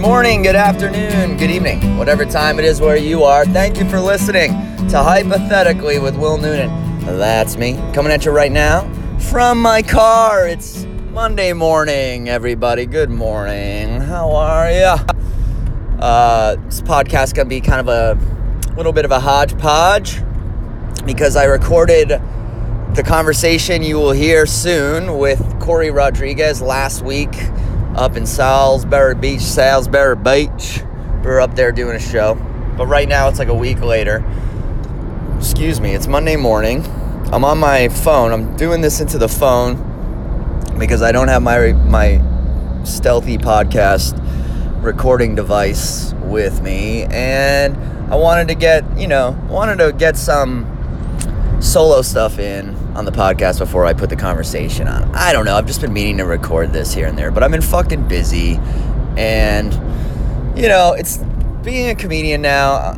morning, good afternoon, good evening, whatever time it is where you are. Thank you for listening to Hypothetically with Will Noonan. That's me, coming at you right now from my car. It's Monday morning, everybody. Good morning. How are ya? This podcast gonna be kind of a little bit of a hodgepodge because I recorded the conversation you will hear soon with Corey Rodrigues last week up in Salisbury Beach. We're up there doing a show. But right now it's like a week later. Excuse me, it's Monday morning. I'm on my phone. I'm doing this into the phone because I don't have my stealthy podcast recording device with me. And I wanted to get some solo stuff in on the podcast before I put the conversation on. I don't know. I've just been meaning to record this here and there, but I've been fucking busy. And, it's being a comedian now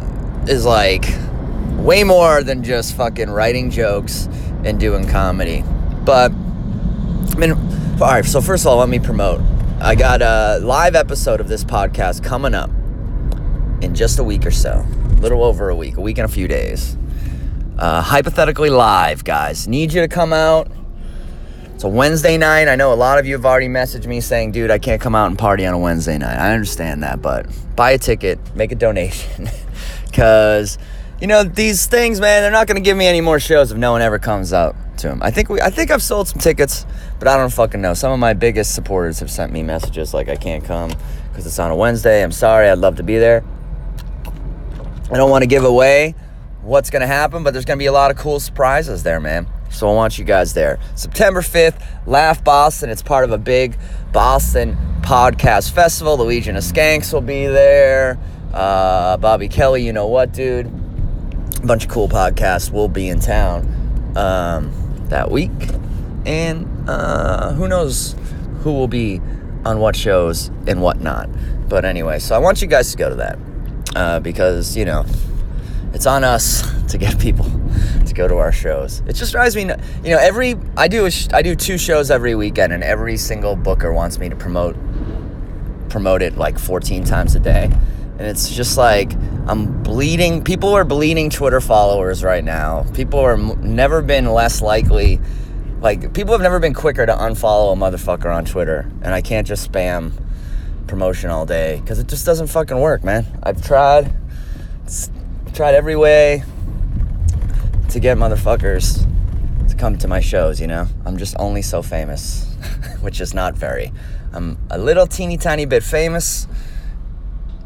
is like way more than just fucking writing jokes and doing comedy. But, all right, so first of all, let me promote. I got a live episode of this podcast coming up in just a week or so. A little over a week and a few days. Hypothetically live, guys. Need you to come out. It's a Wednesday night. I know a lot of you have already messaged me saying, dude, I can't come out and party on a Wednesday night. I understand that, but buy a ticket, make a donation. Because, these things, man, they're not going to give me any more shows if no one ever comes out to them. I think I've sold some tickets, but I don't fucking know. Some of my biggest supporters have sent me messages like I can't come because it's on a Wednesday. I'm sorry. I'd love to be there. I don't want to give away what's going to happen, but there's going to be a lot of cool surprises there, man. So I want you guys there. September 5th, Laugh Boston. It's part of a big Boston podcast festival. Luigi and the Skanks will be there. Bobby Kelly, you know what, dude. A bunch of cool podcasts will be in town that week. And who knows who will be on what shows and whatnot. But anyway, so I want you guys to go to that because, it's on us to get people to go to our shows. It just drives me, I do 2 shows every weekend, and every single booker wants me to promote it like 14 times a day. And it's just like I'm bleeding. People are bleeding Twitter followers right now. People are never been less likely. Like, people have never been quicker to unfollow a motherfucker on Twitter. And I can't just spam promotion all day because it just doesn't fucking work, man. I've tried every way to get motherfuckers to come to my shows, I'm just only so famous, which is not very. I'm a little teeny tiny bit famous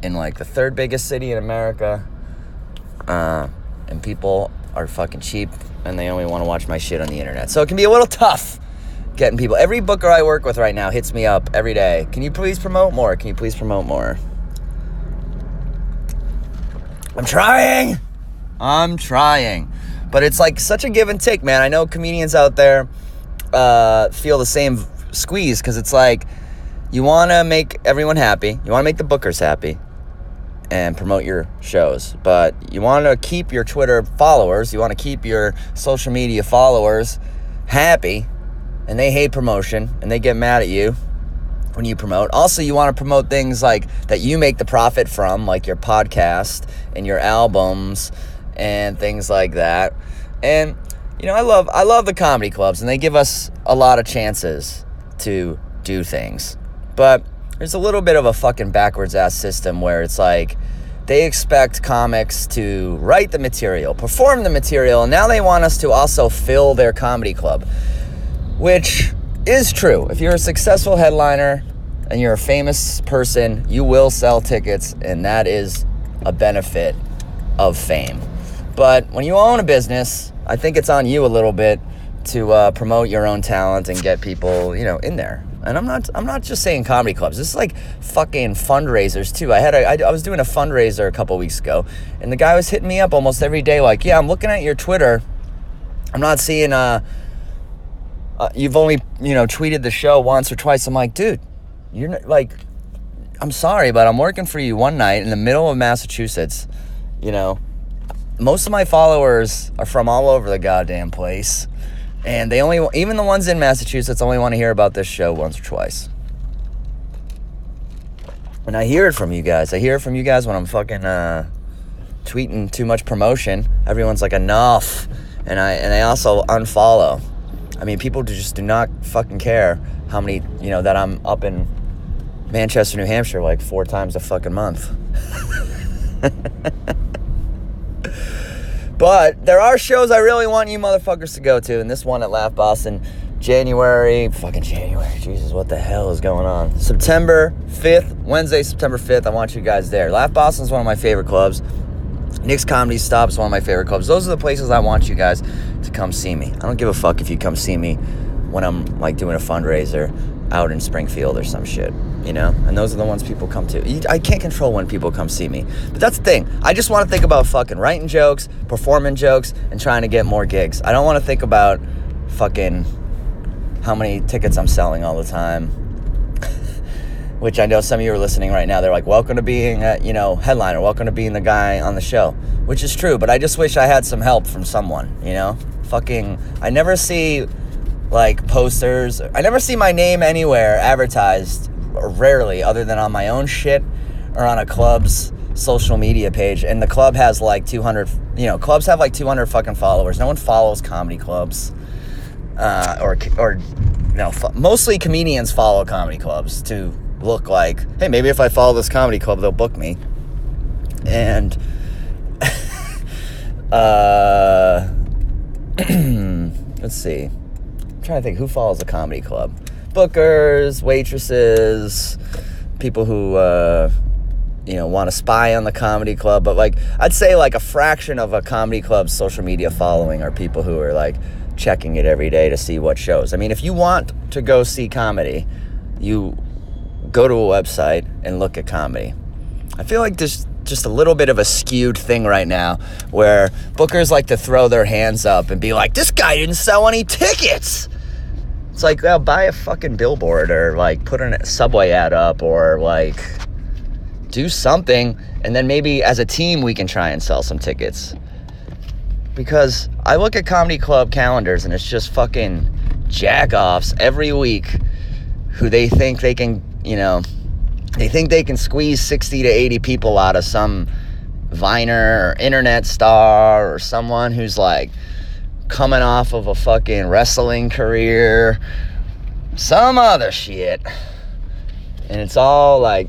in like the 3rd biggest city in America, and people are fucking cheap and they only want to watch my shit on the internet. So it can be a little tough getting people. Every booker I work with right now hits me up every day. Can you please promote more? I'm trying. But it's like such a give and take, man. I know comedians out there feel the same squeeze because it's like you want to make everyone happy. You want to make the bookers happy and promote your shows. But you want to keep your Twitter followers. You want to keep your social media followers happy. And they hate promotion. And they get mad at you when you promote. Also, you want to promote things like that you make the profit from, like your podcast and your albums and things like that. And I love the comedy clubs, and they give us a lot of chances to do things. But there's a little bit of a fucking backwards ass system where it's like they expect comics to write the material, perform the material, and now they want us to also fill their comedy club, which is true. If you're a successful headliner and you're a famous person, you will sell tickets, and that is a benefit of fame. But when you own a business, I think it's on you a little bit to promote your own talent and get people, in there. And I'm not just saying comedy clubs. This is like fucking fundraisers too. I was doing a fundraiser a couple weeks ago, and the guy was hitting me up almost every day like, yeah, I'm looking at your Twitter. I'm not seeing you've only, tweeted the show once or twice. I'm like, dude, you're not, like, I'm sorry, but I'm working for you one night in the middle of Massachusetts. Most of my followers are from all over the goddamn place. And even the ones in Massachusetts only want to hear about this show once or twice. And I hear it from you guys. I hear it from you guys when I'm fucking tweeting too much promotion. Everyone's like, enough. And I also unfollow. I mean, people just do not fucking care how many, that I'm up in Manchester, New Hampshire like 4 times a fucking month. But there are shows I really want you motherfuckers to go to, and this one at Laugh Boston, January, Jesus, what the hell is going on? September 5th, Wednesday, September 5th, I want you guys there. Laugh Boston's one of my favorite clubs. Nick's Comedy Stop is one of my favorite clubs. Those are the places I want you guys to come see me. I don't give a fuck if you come see me when I'm like doing a fundraiser out in Springfield or some shit, and those are the ones people come to. I can't control when people come see me, but that's the thing. I just want to think about fucking writing jokes, performing jokes, and trying to get more gigs. I don't want to think about fucking how many tickets I'm selling all the time. Which I know some of you are listening right now. They're like, welcome to being a, headliner. Welcome to being the guy on the show. Which is true, but I just wish I had some help from someone, I never see, like, posters. I never see my name anywhere advertised, or rarely, other than on my own shit or on a club's social media page. And the club has, like, 200, clubs have, like, 200 fucking followers. No one follows comedy clubs. Mostly comedians follow comedy clubs to look like, hey, maybe if I follow this comedy club, they'll book me. And let's see. I'm trying to think who follows a comedy club. Bookers, waitresses, people who want to spy on the comedy club. But like, I'd say like a fraction of a comedy club's social media following are people who are like checking it every day to see what shows. I mean, if you want to go see comedy, you go to a website and look at comedy. I feel like there's just a little bit of a skewed thing right now where bookers like to throw their hands up and be like, this guy didn't sell any tickets. It's like, well, buy a fucking billboard or like put a Subway ad up or like do something, and then maybe as a team we can try and sell some tickets. Because I look at comedy club calendars and it's just fucking jack-offs every week who they think they can, they think they can squeeze 60 to 80 people out of some Viner or internet star or someone who's like coming off of a fucking wrestling career, some other shit. And it's all like,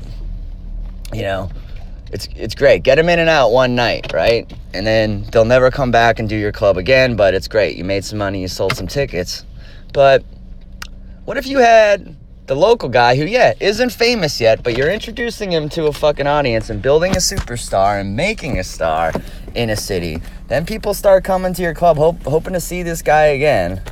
it's great. Get them in and out one night, right? And then they'll never come back and do your club again, but it's great. You made some money, you sold some tickets. But what if you had the local guy who, isn't famous yet, but you're introducing him to a fucking audience and building a superstar and making a star in a city? Then people start coming to your club hoping to see this guy again.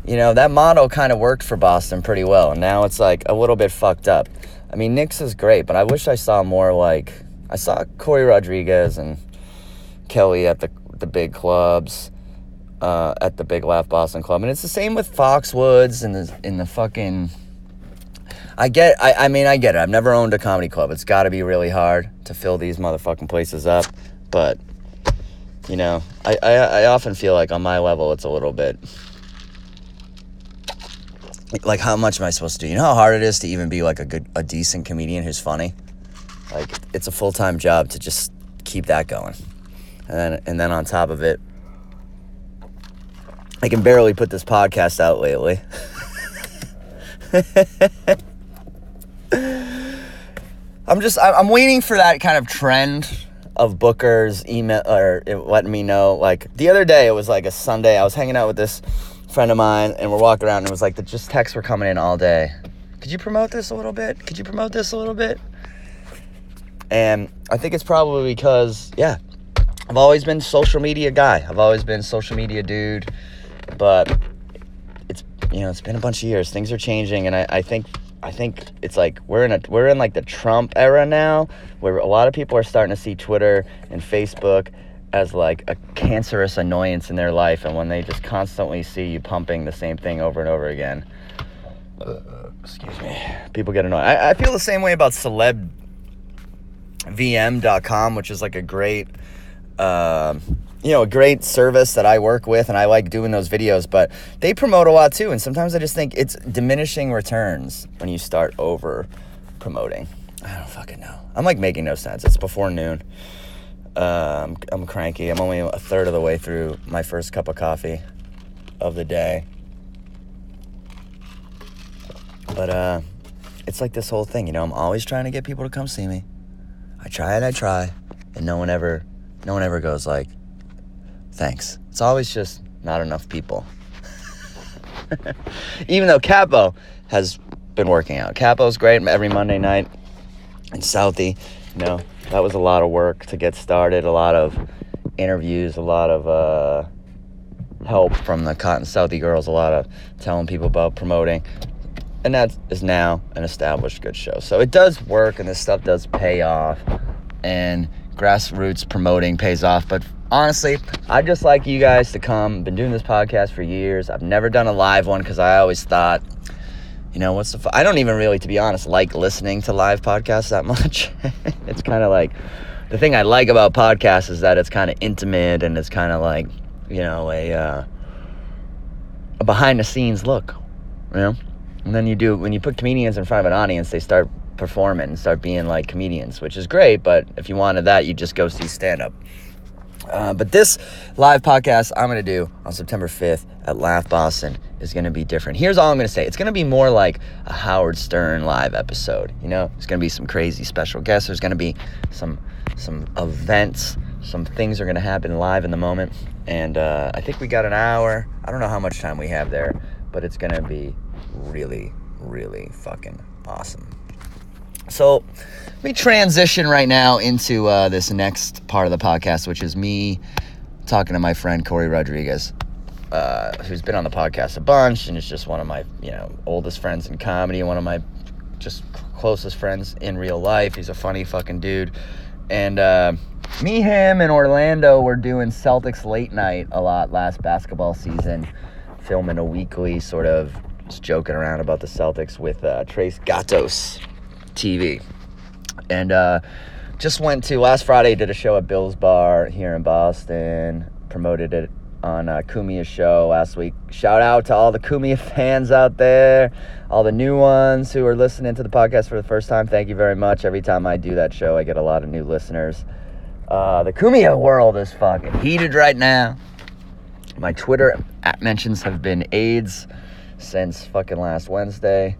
That model kind of worked for Boston pretty well, and now it's like a little bit fucked up. I mean, Nick's is great, but I wish I saw more like, I saw Corey Rodrigues and Kelly at the big clubs, at the big Laugh Boston Club. And it's the same with Foxwoods and the fucking, I get it. I've never owned a comedy club. It's got to be really hard to fill these motherfucking places up. But, I often feel like on my level, it's a little bit like, how much am I supposed to do? You know how hard it is to even be like a decent comedian who's funny? Like, it's a full-time job to just keep that going. And then on top of it, I can barely put this podcast out lately. I'm waiting for that kind of trend of bookers email or letting me know. Like the other day, it was like a Sunday. I was hanging out with this friend of mine, and we're walking around, and it was like just texts were coming in all day. Could you promote this a little bit? Could you promote this a little bit? And I think it's probably because, I've always been social media guy. I've always been social media dude. But it's been a bunch of years. Things are changing, and I think it's like we're in like the Trump era now, where a lot of people are starting to see Twitter and Facebook as like a cancerous annoyance in their life, and when they just constantly see you pumping the same thing over and over again, excuse me, people get annoyed. I feel the same way about celebvm.com, which is like a great a great service that I work with, and I like doing those videos, but they promote a lot too, and sometimes I just think it's diminishing returns when you start over promoting. I don't fucking know. I'm like making no sense. It's before noon. I'm cranky. I'm only a third of the way through my first cup of coffee of the day. But it's like this whole thing, I'm always trying to get people to come see me. I try, and no one ever goes like, thanks. It's always just not enough people. Even though Capo has been working out. Capo's great every Monday night in Southie. That was a lot of work to get started, a lot of interviews, a lot of help from the Cotton Southie girls, a lot of telling people about promoting. And that is now an established good show. So it does work, and this stuff does pay off. And grassroots promoting pays off. But honestly, I'd just like you guys to come. I've been doing this podcast for years. I've never done a live one because I always thought, what's the I don't even really, to be honest, like listening to live podcasts that much. It's kind of like, the thing I like about podcasts is that it's kind of intimate, and it's kind of like, a behind the scenes look, And then when you put comedians in front of an audience, they start performing and start being like comedians, which is great. But if you wanted that, you just go see stand-up. But this live podcast I'm going to do on September 5th at Laugh Boston is going to be different. Here's all I'm going to say. It's going to be more like a Howard Stern live episode. There's going to be some crazy special guests. There's going to be some events. Some things are going to happen live in the moment. And I think we got an hour. I don't know how much time we have there, but it's going to be really, really fucking awesome. So let me transition right now into this next part of the podcast, which is me talking to my friend Corey Rodrigues, who's been on the podcast a bunch, and is just one of my oldest friends in comedy, one of my just closest friends in real life. He's a funny fucking dude. And me, him, and Orlando were doing Celtics late night a lot last basketball season, filming a weekly sort of just joking around about the Celtics with Trace Gatos TV. And just went to, last Friday, did a show at Bill's Bar here in Boston, promoted it on Kumia's show last week. Shout out to all the Kumia fans out there, all the new ones who are listening to the podcast for the first time. Thank you very much. Every time I do that show, I get a lot of new listeners. The Kumia world is fucking heated right now. My Twitter mentions have been AIDS since fucking last Wednesday.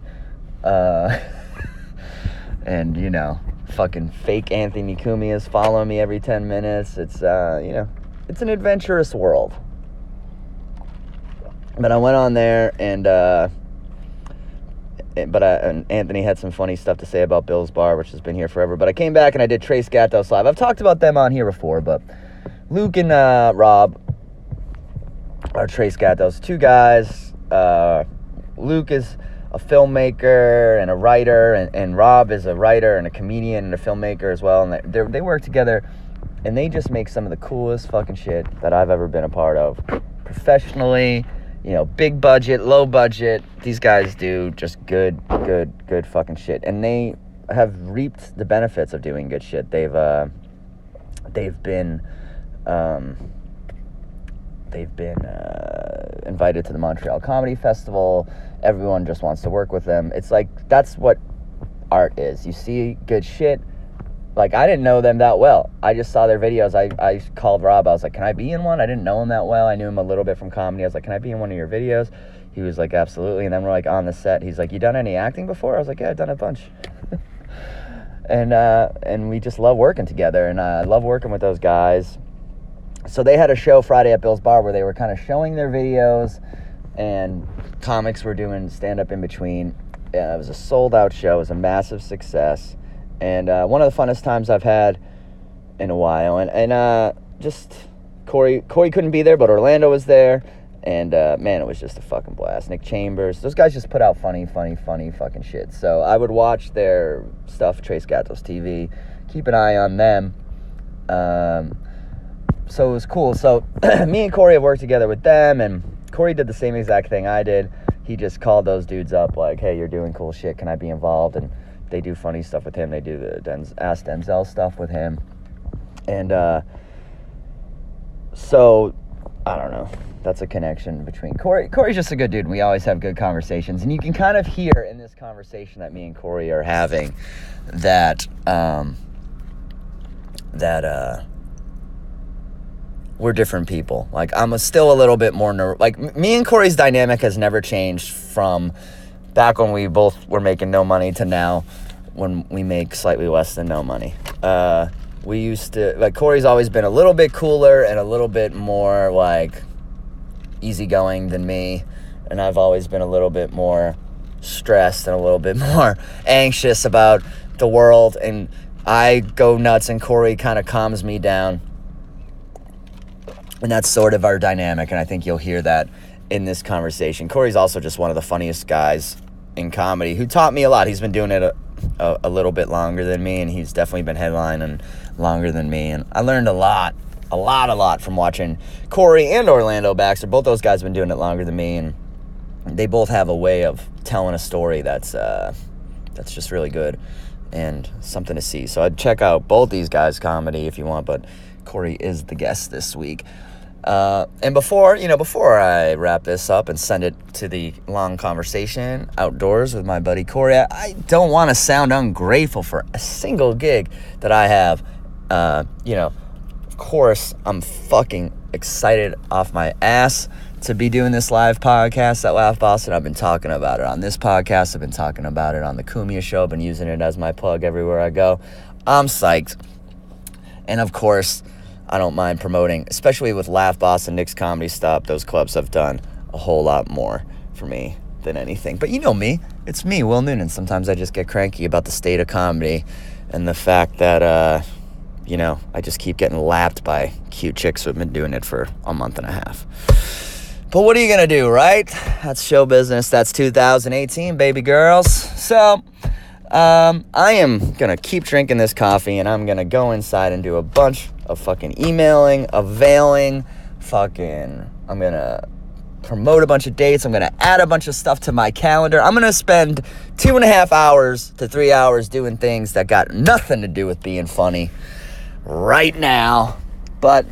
And, fucking fake Anthony Cumia's following me every 10 minutes. It's, it's an adventurous world. But I went on there, and Anthony had some funny stuff to say about Bill's Bar, which has been here forever. But I came back and I did Trace Gatos Live. I've talked about them on here before, but Luke and Rob are Trace Gatos. Two guys. Luke is a filmmaker and a writer, and Rob is a writer and a comedian and a filmmaker as well. And they work together, and they just make some of the coolest fucking shit that I've ever been a part of. Professionally, big budget, low budget. These guys do just good fucking shit. And they have reaped the benefits of doing good shit. They've been invited to the Montreal Comedy Festival. Everyone just wants to work with them. It's like, that's what art is. You see good shit. Like, I didn't know them that well. I just saw their videos. I called Rob. I was like, can I be in one? I didn't know him that well. I knew him a little bit from comedy. I was like, can I be in one of your videos? He was like, absolutely. And then we're like on the set. He's like, you done any acting before? I was like, yeah, I've done a bunch. And we just love working together. And I love working with those guys. So they had a show Friday at Bill's Bar where they were kind of showing their videos, and comics were doing stand-up in between. It was a sold-out show. It was a massive success. And one of the funnest times I've had in a while. And just Corey couldn't be there, but Orlando was there. And, man, it was just a fucking blast. Nick Chambers. Those guys just put out funny fucking shit. So I would watch their stuff, Trace Gatos TV, keep an eye on them. So it was cool. So me and Corey have worked together with them, and Corey did the same exact thing I did. He just called those dudes up like, hey, you're doing cool shit. Can I be involved? And they do funny stuff with him. They do the Ask Denzel stuff with him. And so I don't know. That's a connection between Corey. Corey's just a good dude. We always have good conversations. And you can kind of hear in this conversation that me and Corey are having that we're different people. Like, I'm still a little bit more me and Corey's dynamic has never changed from back when we both were making no money to now when we make slightly less than no money. We used to, like, Corey's always been a little bit cooler and a little bit more, like, easygoing than me. And I've always been a little bit more stressed and a little bit more anxious about the world. And I go nuts and Corey kind of calms me down. And that's sort of our dynamic. And I think you'll hear that in this conversation. Corey's also just one of the funniest guys in comedy who taught me a lot. He's been doing it a little bit longer than me, and he's definitely been headlining longer than me. And I learned a lot from watching Corey and Orlando Baxter. Both those guys have been doing it longer than me, and they both have a way of telling a story that's just really good and something to see. So I'd check out both these guys' comedy if you want, but Corey is the guest this week. And before I wrap this up and send it to the long conversation outdoors with my buddy Corey, I don't want to sound ungrateful for a single gig that I have. Of course, I'm fucking excited off my ass to be doing this live podcast at Laugh Boston. I've been talking about it on this podcast. I've been talking about it on the Kumia show. I've been using it as my plug everywhere I go. I'm psyched. And of course, I don't mind promoting, especially with Laugh Boston, Nick's Comedy Stop. Those clubs have done a whole lot more for me than anything. But you know me. It's me, Will Noonan. Sometimes I just get cranky about the state of comedy and the fact that, I just keep getting lapped by cute chicks who have been doing it for a month and a half. But what are you going to do, right? That's show business. That's 2018, baby girls. So I am going to keep drinking this coffee, and I'm going to go inside and do a bunch of fucking emailing, availing, I'm going to promote a bunch of dates. I'm going to add a bunch of stuff to my calendar. I'm going to spend 2.5 hours to 3 hours doing things that got nothing to do with being funny right now. But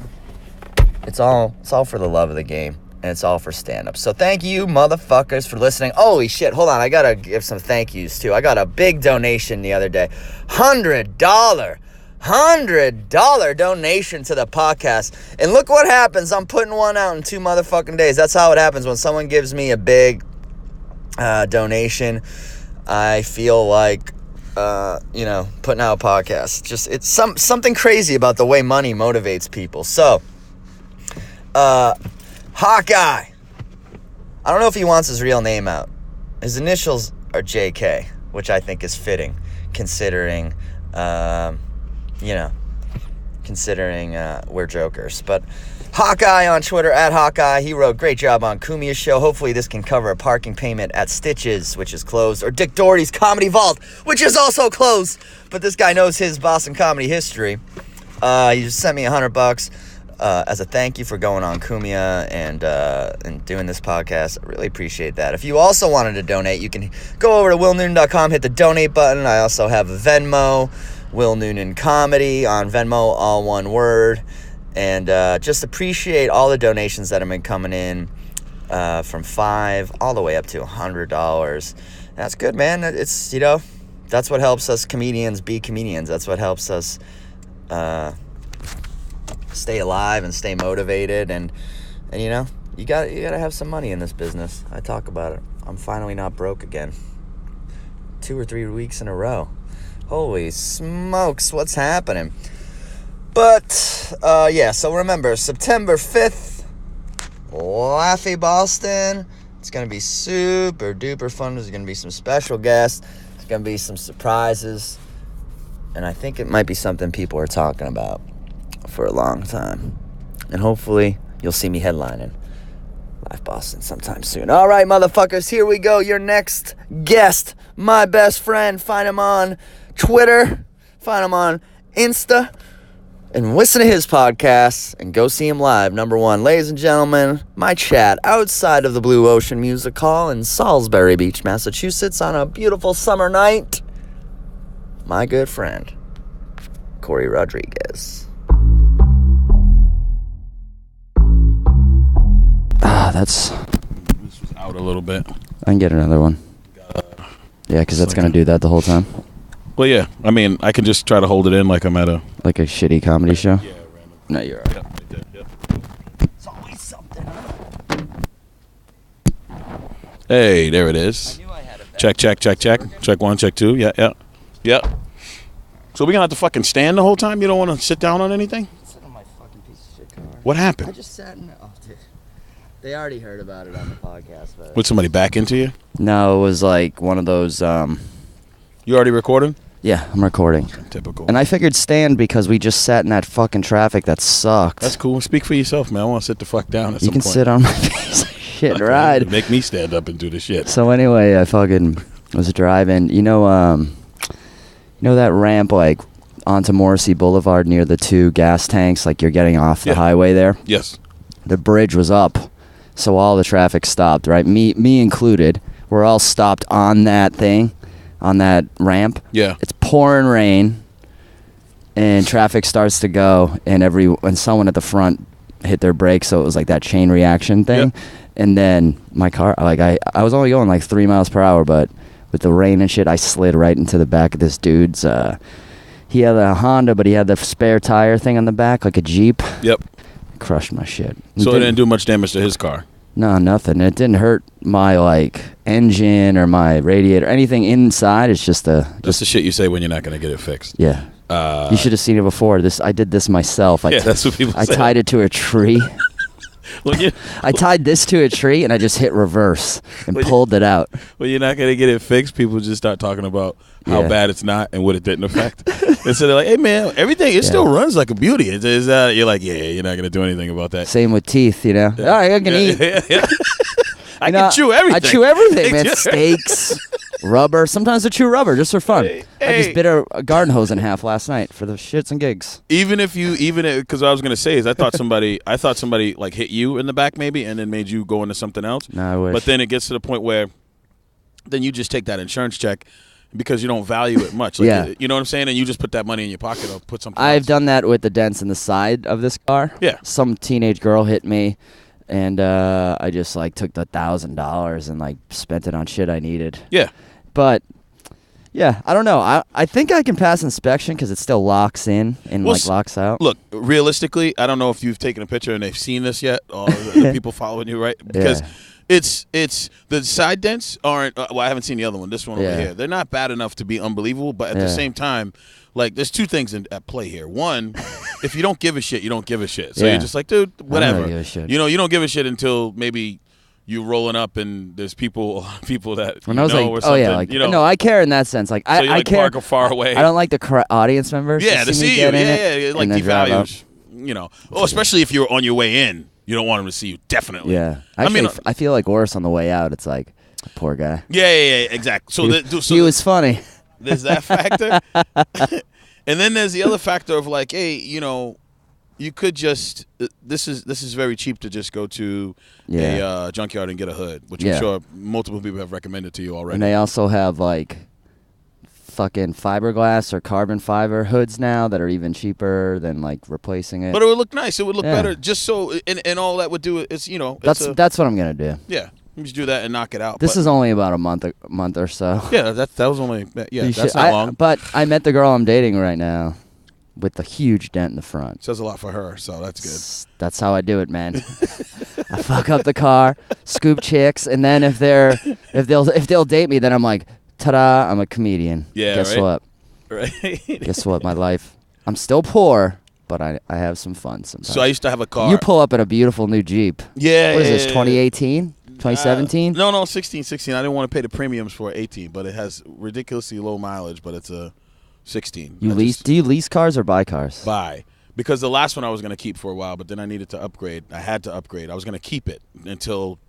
it's all for the love of the game, and it's all for stand-up. So thank you, motherfuckers, for listening. Holy shit, hold on. I got to give some thank yous, too. I got a big donation the other day. $100 donation to the podcast. And look what happens. I'm putting one out in 2 motherfucking days. That's how it happens. When someone gives me a big donation, I feel like, putting out a podcast. It's something crazy about the way money motivates people. So, Hawkeye. I don't know if he wants his real name out. His initials are JK, which I think is fitting, considering we're jokers. But Hawkeye on Twitter, at Hawkeye, he wrote, "Great job on Kumia's show. Hopefully this can cover a parking payment at Stitches, which is closed, or Dick Doherty's Comedy Vault, which is also closed." But this guy knows his Boston comedy history. He just sent me $100 as a thank you for going on Kumia and doing this podcast. I really appreciate that. If you also wanted to donate, you can go over to willnoonan.com, hit the donate button. I also have a Venmo, Will Noonan Comedy on Venmo, all one word. And just appreciate all the donations that have been coming in from $5 all the way up to $100. That's good, man. It's, that's what helps us comedians be comedians. That's what helps us stay alive and stay motivated. And you gotta have some money in this business. I talk about it. I'm finally not broke again. 2 or 3 weeks in a row. Holy smokes, what's happening? But, so remember, September 5th, Laughy Boston. It's going to be super duper fun. There's going to be some special guests. There's going to be some surprises. And I think it might be something people are talking about for a long time. And hopefully you'll see me headlining Laugh Boston sometime soon. All right, motherfuckers, here we go. Your next guest, my best friend. Find him on Twitter. Find him on Insta. And listen to his podcast and go see him live. Number 1, ladies and gentlemen, my chat outside of the Blue Ocean Music Hall in Salisbury Beach, Massachusetts on a beautiful summer night. My good friend, Corey Rodrigues. That's... This was out a little bit. I can get another one. Yeah, because that's going to do that the whole time. Well, yeah. I mean, I can just try to hold it in like I'm at a... Like a shitty comedy show? Yeah, random. No, you're right. Yep, I did, yep. It's always something. Hey, there it is. I knew I had a Check. Check 1, check 2. Yeah. So we going to have to fucking stand the whole time? You don't want to sit down on anything? Sit on my fucking piece of shit car. What happened? I just sat in... Oh, dude. They already heard about it on the podcast. But... Would somebody back into you? No, it was like one of those... You already recording? Yeah, I'm recording. Typical. And I figured stand because we just sat in that fucking traffic that sucked. That's cool. Speak for yourself, man. I want to sit the fuck down at some point. You can sit on my piece of shit and ride. Make me stand up and do the shit. So anyway, I fucking was driving. You know that ramp like onto Morrissey Boulevard near the 2 gas tanks, like you're getting off the highway there? Yes. The bridge was up, so all the traffic stopped, right? Me included. We're all stopped on that thing. On that ramp. Yeah. It's pouring rain and traffic starts to go and someone at the front hit their brakes, so it was like that chain reaction thing. Yeah. And then my car, like I was only going like 3 miles per hour, but with the rain and shit, I slid right into the back of this dude's he had a Honda, but he had the spare tire thing on the back, like a Jeep. Yep. Crushed my shit. So it didn't do much damage to his car? No, nothing. It didn't hurt my like engine or my radiator, anything inside. It's just the shit you say when you're not going to get it fixed. Yeah. You should have seen it before. I did this myself. That's what people say. I tied it to a tree. I tied this to a tree and I just hit reverse and pulled it out. Well, you're not going to get it fixed. People just start talking about how bad it's not and what it didn't affect. And so they're like, hey, man, everything, it still runs like a beauty. You're like, you're not going to do anything about that. Same with teeth, you know. Yeah. All right, I can eat. I can chew everything. I chew everything, man. Steaks, rubber. Sometimes I chew rubber just for fun. I just bit a garden hose in half last night for the shits and gigs. Because what I was going to say is I thought somebody like hit you in the back maybe and then made you go into something else. No, I wish. But then it gets to the point where then you just take that insurance check because you don't value it much. Like, you know what I'm saying? And you just put that money in your pocket or put something I've else. done that with the dents in the side of this car. Yeah. Some teenage girl hit me. And I just like took the $1,000 and like spent it on shit I needed. Yeah. But yeah, I don't know. I think I can pass inspection because it still locks in and like locks out. Look, realistically, I don't know if you've taken a picture and they've seen this yet, or the people following you, right? Because it's the side dents aren't. Well, I haven't seen the other one. This one over here, they're not bad enough to be unbelievable, but at the same time. Like, there's two things at play here. One, if you don't give a shit, you don't give a shit. So you're just like, dude, whatever. I don't give a shit. You know, you don't give a shit until maybe you rolling up and there's a lot of people that when I was like, or something. No, I care in that sense. Like, so I care. Park far away. I don't like the audience members. To see you. Yeah, like devalues. You know, especially if you're on your way in, you don't want them to see you. Definitely. Yeah. Actually, I feel like worse on the way out. It's like, poor guy. Yeah, exactly. So he was funny. There's that factor. And then there's the other factor of like, hey, you know, you could just this is very cheap to just go to a junkyard and get a hood, which I'm sure multiple people have recommended to you already. And they also have like fucking fiberglass or carbon fiber hoods now that are even cheaper than like replacing it. But it would look nice. It would look better. Just so and all that would do is, you know, that's what I'm gonna do. Yeah. Just do that and knock it out. This is only about a month or so. Yeah, that was only that's not long. But I met the girl I'm dating right now with a huge dent in the front. Says a lot for her, so that's good. That's how I do it, man. I fuck up the car, scoop chicks, and then if they'll date me, then I'm like, ta-da, I'm a comedian. Yeah, Guess what? Right. Guess what? My life. I'm still poor, but I have some fun sometimes. So I used to have a car. You pull up in a beautiful new Jeep. Yeah. What is this? 2018? 2017? No, 16. I didn't want to pay the premiums for 18, but it has ridiculously low mileage, but it's a 16. Do you lease cars or buy cars? Buy. Because the last one I was going to keep for a while, but then I needed to upgrade. I had to upgrade. I was going to keep it until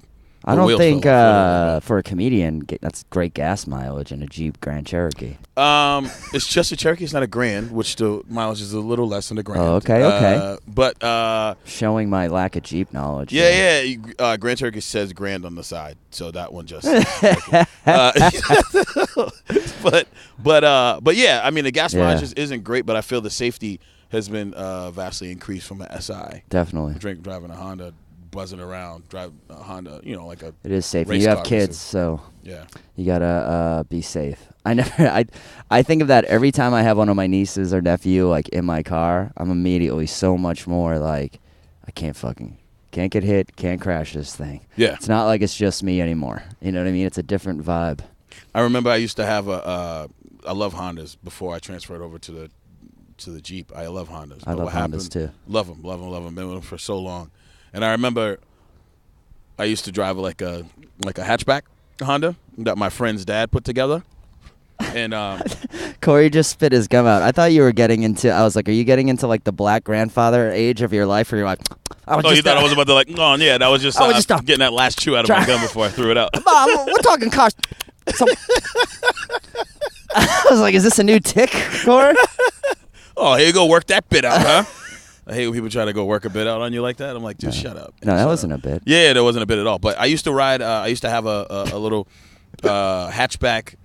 I don't think for a comedian, that's great gas mileage in a Jeep Grand Cherokee. It's just a Cherokee. It's not a Grand, which the mileage is a little less than a Grand. Oh, okay. But showing my lack of Jeep knowledge. Yeah. Grand Cherokee says Grand on the side, so that one just. But yeah, I mean the gas mileage isn't great, but I feel the safety has been vastly increased from an SI. Definitely. Driving a Honda buzzing around, drive a Honda, like a. It is safe. Race You have car, kids, basically. so Yeah. you gotta be safe. I think of that every time I have one of my nieces or nephew like in my car. I'm immediately so much more like, I can't get hit, can't crash this thing. Yeah. It's not like it's just me anymore. You know what I mean? It's a different vibe. I remember I used to have I love Hondas before I transferred over to the Jeep. I love Hondas. I love Hondas too. Love them. Been with them for so long. And I remember I used to drive like a hatchback Honda that my friend's dad put together. And Corey just spit his gum out. I thought you were getting into. I was like, are you getting into like the black grandfather age of your life, where you're like, you thought I was about to yeah, that was just getting that last chew out of my gum before I threw it out. Mom, we're talking cars. I was like, is this a new tick, Corey? Oh, here you go, work that bit out, huh? I hate when people try to go work a bit out on you like that. I'm like, dude, shut up. No, that wasn't a bit. Yeah, that wasn't a bit at all. But I used to ride. I used to have a little hatchback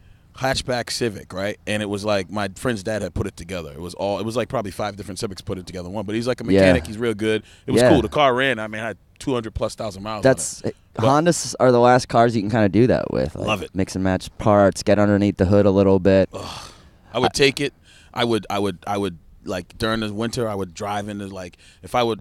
Civic, right? And it was like my friend's dad had put it together. It was like probably 5 different Civics put it together in one. But he's like a mechanic. He's real good. It was cool. The car ran. I mean, I had 200,000+ miles. That's on it. Hondas are the last cars you can kind of do that with. Like, love it. Mix and match parts, get underneath the hood a little bit. I would take it. I would like during the winter. I would drive into if I would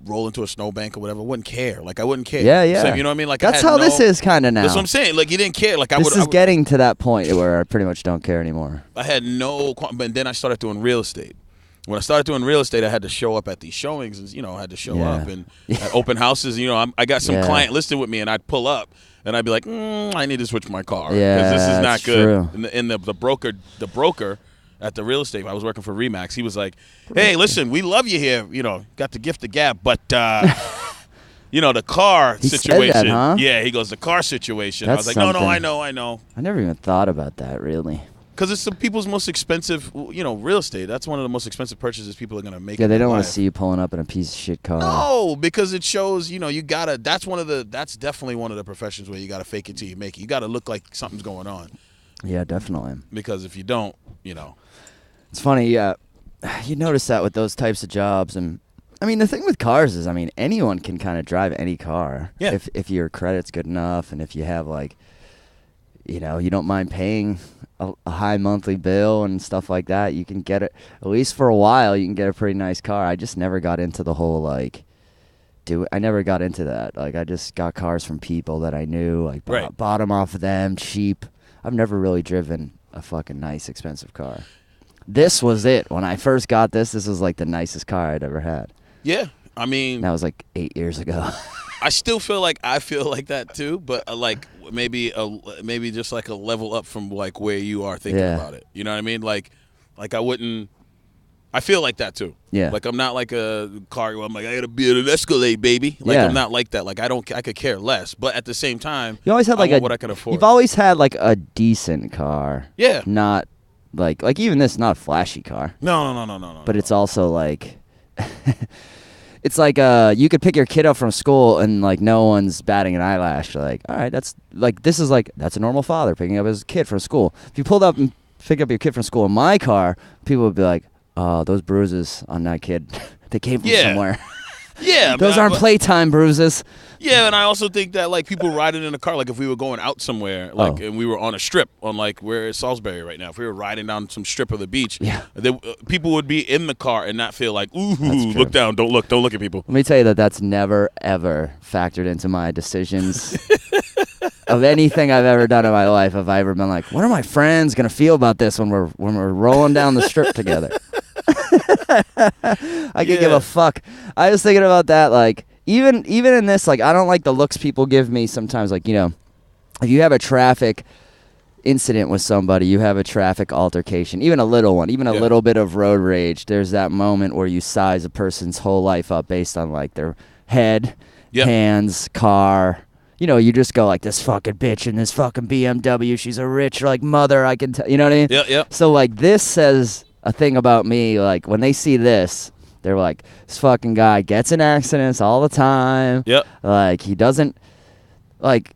roll into a snowbank or whatever. I wouldn't care. Like I wouldn't care. Yeah. So, you know what I mean? Like that's how this is kind of now. That's what I'm saying. Like you didn't care. Like this is getting to that point where I pretty much don't care anymore. I had but then I started doing real estate. When I started doing real estate, I had to show up at these showings, and I had to show up and at open houses. I got some client listed with me, and I'd pull up, and I'd be like, I need to switch my car because this is not good. True. And the broker at the real estate, I was working for Remax. He was like, "Hey, listen, we love you here. Got the gift of gab, but the car situation." Said that, huh? Yeah, he goes, the car situation. That's I was like, something. No, I know. I never even thought about that, really. Because it's some people's most expensive, real estate. That's one of the most expensive purchases people are going to make. Yeah, they don't want to see you pulling up in a piece of shit car. No, because it shows, you gotta. That's definitely one of the professions where you gotta fake it till you make it. You gotta look like something's going on. Yeah, definitely. Because if you don't, It's funny. You notice that with those types of jobs, and I mean the thing with cars is, anyone can kind of drive any car. Yeah. If your credit's good enough, and if you have you don't mind paying a high monthly bill and stuff like that, you can get it, at least for a while, you can get a pretty nice car. I just never got into the whole, I never got into that. I just got cars from people that I knew, bought them off of them, cheap. I've never really driven a fucking nice, expensive car. This was it. When I first got this was the nicest car I'd ever had. Yeah, I mean. That was 8 years ago. I still feel like that too, but maybe just a level up from where you are thinking about it. You know what I mean? I wouldn't. I feel like that too. Yeah. I'm not like a car where I'm I gotta be an Escalade, baby. I'm not like that. I could care less. But at the same time, you always had what I can afford. You've always had a decent car. Yeah. Not like even this, not a flashy car. No. But it's also it's you could pick your kid up from school and no one's batting an eyelash. All right, that's that's a normal father picking up his kid from school. If you pulled up and picked up your kid from school in my car, people would be like, "Oh, those bruises on that kid, they came from somewhere." Yeah, those aren't playtime bruises. Yeah, and I also think that people riding in a car, if we were going out somewhere, and we were on a strip on we're at Salisbury right now. If we were riding down some strip of the beach, people would be in the car and not feel ooh, look down, don't look at people. Let me tell you that's never ever factored into my decisions of anything I've ever done in my life. Have I ever been what are my friends gonna feel about this when we're rolling down the strip together? I could give a fuck. I was thinking about that, even in this, I don't like the looks people give me sometimes. If you have a traffic incident with somebody, you have a traffic altercation, even a little one, even a little bit of road rage, there's that moment where you size a person's whole life up based on their head, hands, car. You just go this fucking bitch in this fucking BMW, she's a rich mother, I can tell. You know what I mean? Yeah. So this says a thing about me. When they see this, they're this fucking guy gets in accidents all the time. Yep. He doesn't. Like,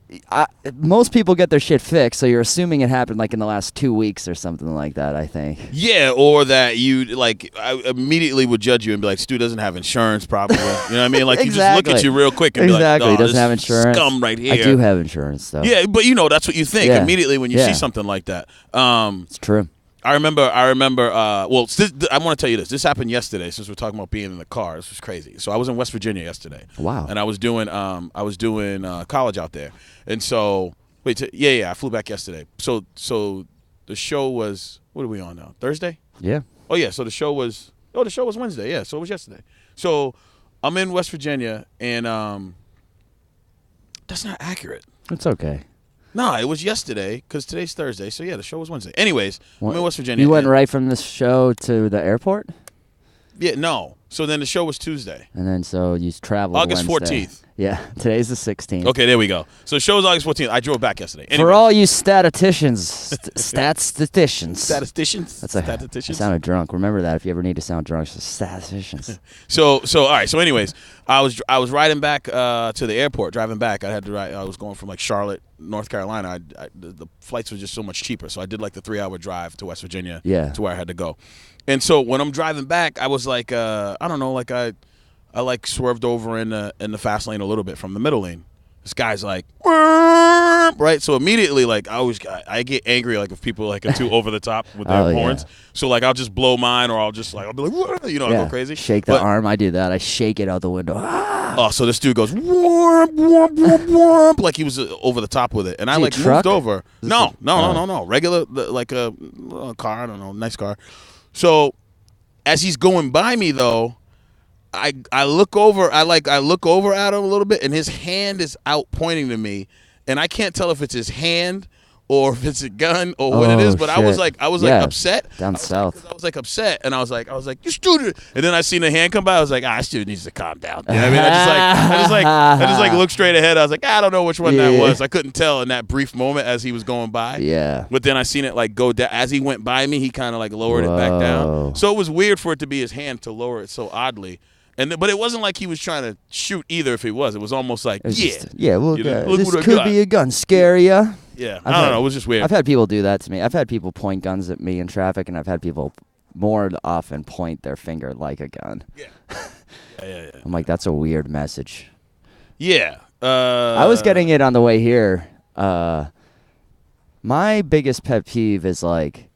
most people get their shit fixed, so you're assuming it happened like in the last 2 weeks or something like that, I think. Yeah, or that you, like, I immediately would judge you and be like, Stu doesn't have insurance probably. You know what I mean? Like, Exactly. you just look at you real quick and be like, oh, he doesn't this have insurance. Scum right here. I do have insurance, though. Yeah, but that's what you think immediately when you see something like that. It's true. I remember. I want to tell you this. This happened yesterday. Since we're talking about being in the car, this was crazy. So I was in West Virginia yesterday. Wow. And I was doing college out there. And so I flew back yesterday. So the show was, what are we on now? Thursday? Yeah. Oh yeah. So the show was Wednesday. Yeah. So it was yesterday. So I'm in West Virginia, and that's not accurate. It's okay. No, it was yesterday because today's Thursday. So, yeah, the show was Wednesday. Anyways, I'm in West Virginia. You went right from the show to the airport? Yeah, no. So then the show was Tuesday. And then so you traveled August Wednesday. 14th. Yeah, today's the 16th. Okay, there we go. So the show was August 14th. I drove back yesterday. Anyways. For all you statisticians. Statisticians? I sounded drunk. Remember that if you ever need to sound drunk. Statisticians. So all right. So anyways, I was riding back to the airport, driving back. I was going from like Charlotte, North Carolina. The flights were just so much cheaper. So I did like the 3-hour drive to West Virginia to where I had to go. And so when I'm driving back, I was like, I don't know, like I like swerved over in the fast lane a little bit from the middle lane. This guy's like, right? So immediately, like, I get angry, like, if people, like, are too over the top with their horns. Yeah. So, like, I'll just blow mine, or I'll be like, what? I go crazy. Shake the arm. I do that. I shake it out the window. Oh, so this dude goes, whoomp, whoomp, whoomp, whoomp, like he was over the top with it. And I, like, moved over. No. Regular, like a car. I don't know, nice car. So as he's going by me, though, I look over. I look over at him a little bit, and his hand is out pointing to me, and I can't tell if it's his hand or if it's a gun or what it is. But shit. I was like upset down south. I was like upset, and I was like, you stupid. And then I seen the hand come by. I was like, this dude needs to calm down. You know what I mean? I just like looked straight ahead. I was like, I don't know which one that was. I couldn't tell in that brief moment as he was going by. Yeah. But then I seen it like go down as he went by me. He kind of like lowered it back down. So it was weird for it to be his hand to lower it so oddly. But it wasn't like he was trying to shoot either. If he was, it was almost like, this look could be a gun. Scare ya? Yeah, I don't know. It was just weird. I've had people do that to me. I've had people point guns at me in traffic, and I've had people more often point their finger like a gun. Yeah. I'm like, that's a weird message. Yeah. I was getting it on the way here. My biggest pet peeve is like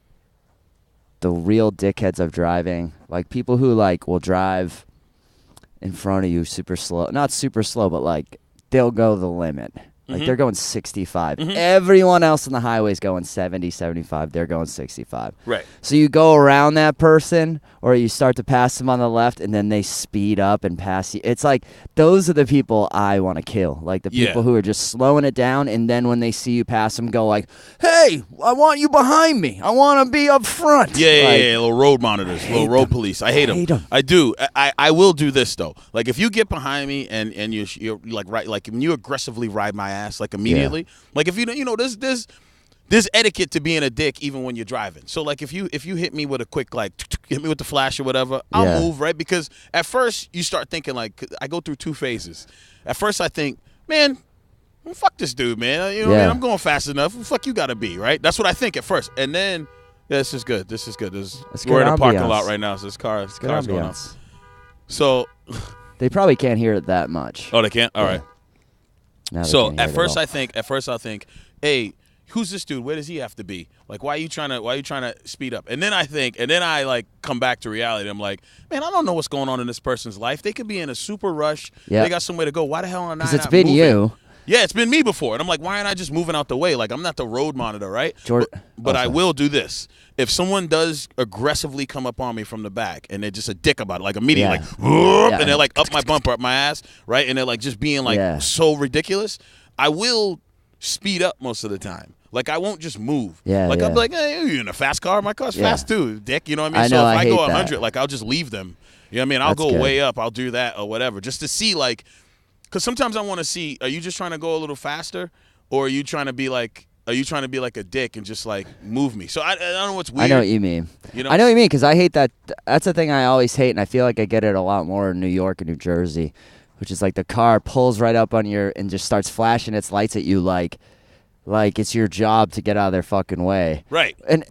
the real dickheads of driving, like people who like will drive in front of you super slow, not super slow, but like they'll go the limit. Like they're going 65. Everyone else on the highway is going 70, 75. They're going 65. Right. So you go around that person, or you start to pass them on the left, and then they speed up and pass you. It's like those are the people I want to kill. Like the people who are just slowing it down, and then when they see you pass them, go like, "Hey, I want you behind me. I want to be up front." Yeah, little road monitors, little road police. I hate them. I do. I will do this though. Like if you get behind me and you're like right, like when you aggressively ride my ass like immediately, like if there's etiquette to being a dick even when you're driving. So like if you hit me with a quick like hit me with the flash or whatever, I'll move, right? Because at first you start thinking, like, I go through two phases. At first I think, man, fuck this dude, man. You know what I mean? I'm going fast enough. Fuck you gotta be, right? That's what I think at first. And then this is good. We're in a parking lot right now, so this car's going on. So they probably can't hear it that much. Oh, they can't? All right. So at first I think, hey, who's this dude? Where does he have to be? Like, why are you trying to speed up? And then I like come back to reality. I'm like, man, I don't know what's going on in this person's life. They could be in a super rush. Yep. They got somewhere to go. Why the hell am I not moving? Because it's been you. Yeah, it's been me before. And I'm like, why aren't I just moving out the way? Like, I'm not the road monitor, right? But I will do this. If someone does aggressively come up on me from the back and they're just a dick about it, like immediately, like, and they're like up my bumper, up my ass, right? And they're like just being like so ridiculous, I will speed up most of the time. Like, I won't just move. I'll be like, hey, you in a fast car? My car's fast too, dick. You know what I mean? So if I go 100, like, I'll just leave them. You know what I mean? I'll go way up. I'll do that or whatever just to see, like, because sometimes I want to see, are you just trying to go a little faster, or are you trying to be like a dick and just like move me? So I don't know what's weird. I know what you mean. You know? I know what you mean, because I hate that. That's the thing I always hate, and I feel like I get it a lot more in New York and New Jersey. which is like the car pulls right up on and just starts flashing its lights at you like it's your job to get out of their fucking way. Right. And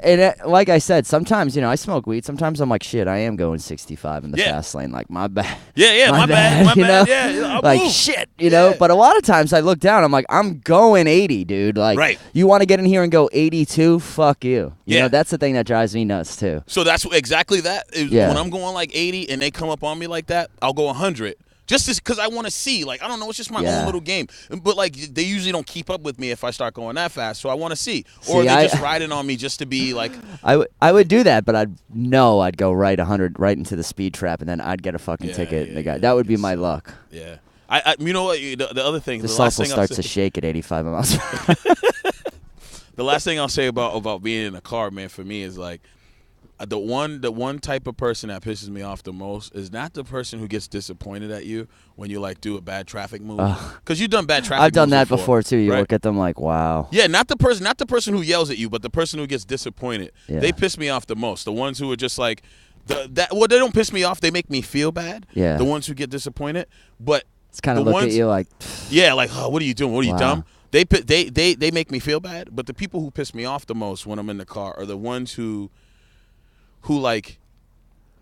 like I said, sometimes, I smoke weed. Sometimes I'm like, shit, I am going 65 in the fast lane. Like, my bad. Yeah, my bad. You know? Yeah, like, shit, you know? But a lot of times I look down, I'm like, I'm going 80, dude. Like, you want to get in here and go 82? Fuck you. You know, that's the thing that drives me nuts, too. So that's exactly that. When I'm going like 80 and they come up on me like that, I'll go 100. Just because I want to see. Like, I don't know. It's just my own little game. But, like, they usually don't keep up with me if I start going that fast. So I want to see. Or they're just riding on me just to be, like. I would do that, but I'd go right 100 right into the speed trap, and then I'd get a fucking ticket. That would be my luck. Yeah. You know what? The other thing. The self will start to shake at 85 miles per hour. The last thing I'll say about being in a car, man, for me is, like, the one type of person that pisses me off the most is not the person who gets disappointed at you when you like do a bad traffic move, because you've done bad traffic moves. I've done that before too. You look at them like, wow. Yeah, not the person who yells at you, but the person who gets disappointed. Yeah. They piss me off the most. The ones who are just like they don't piss me off. They make me feel bad. Yeah. The ones who get disappointed, but it's kind of look at you like, yeah, like, oh, what are you doing? What are you dumb? They make me feel bad. But the people who piss me off the most when I'm in the car are the ones who like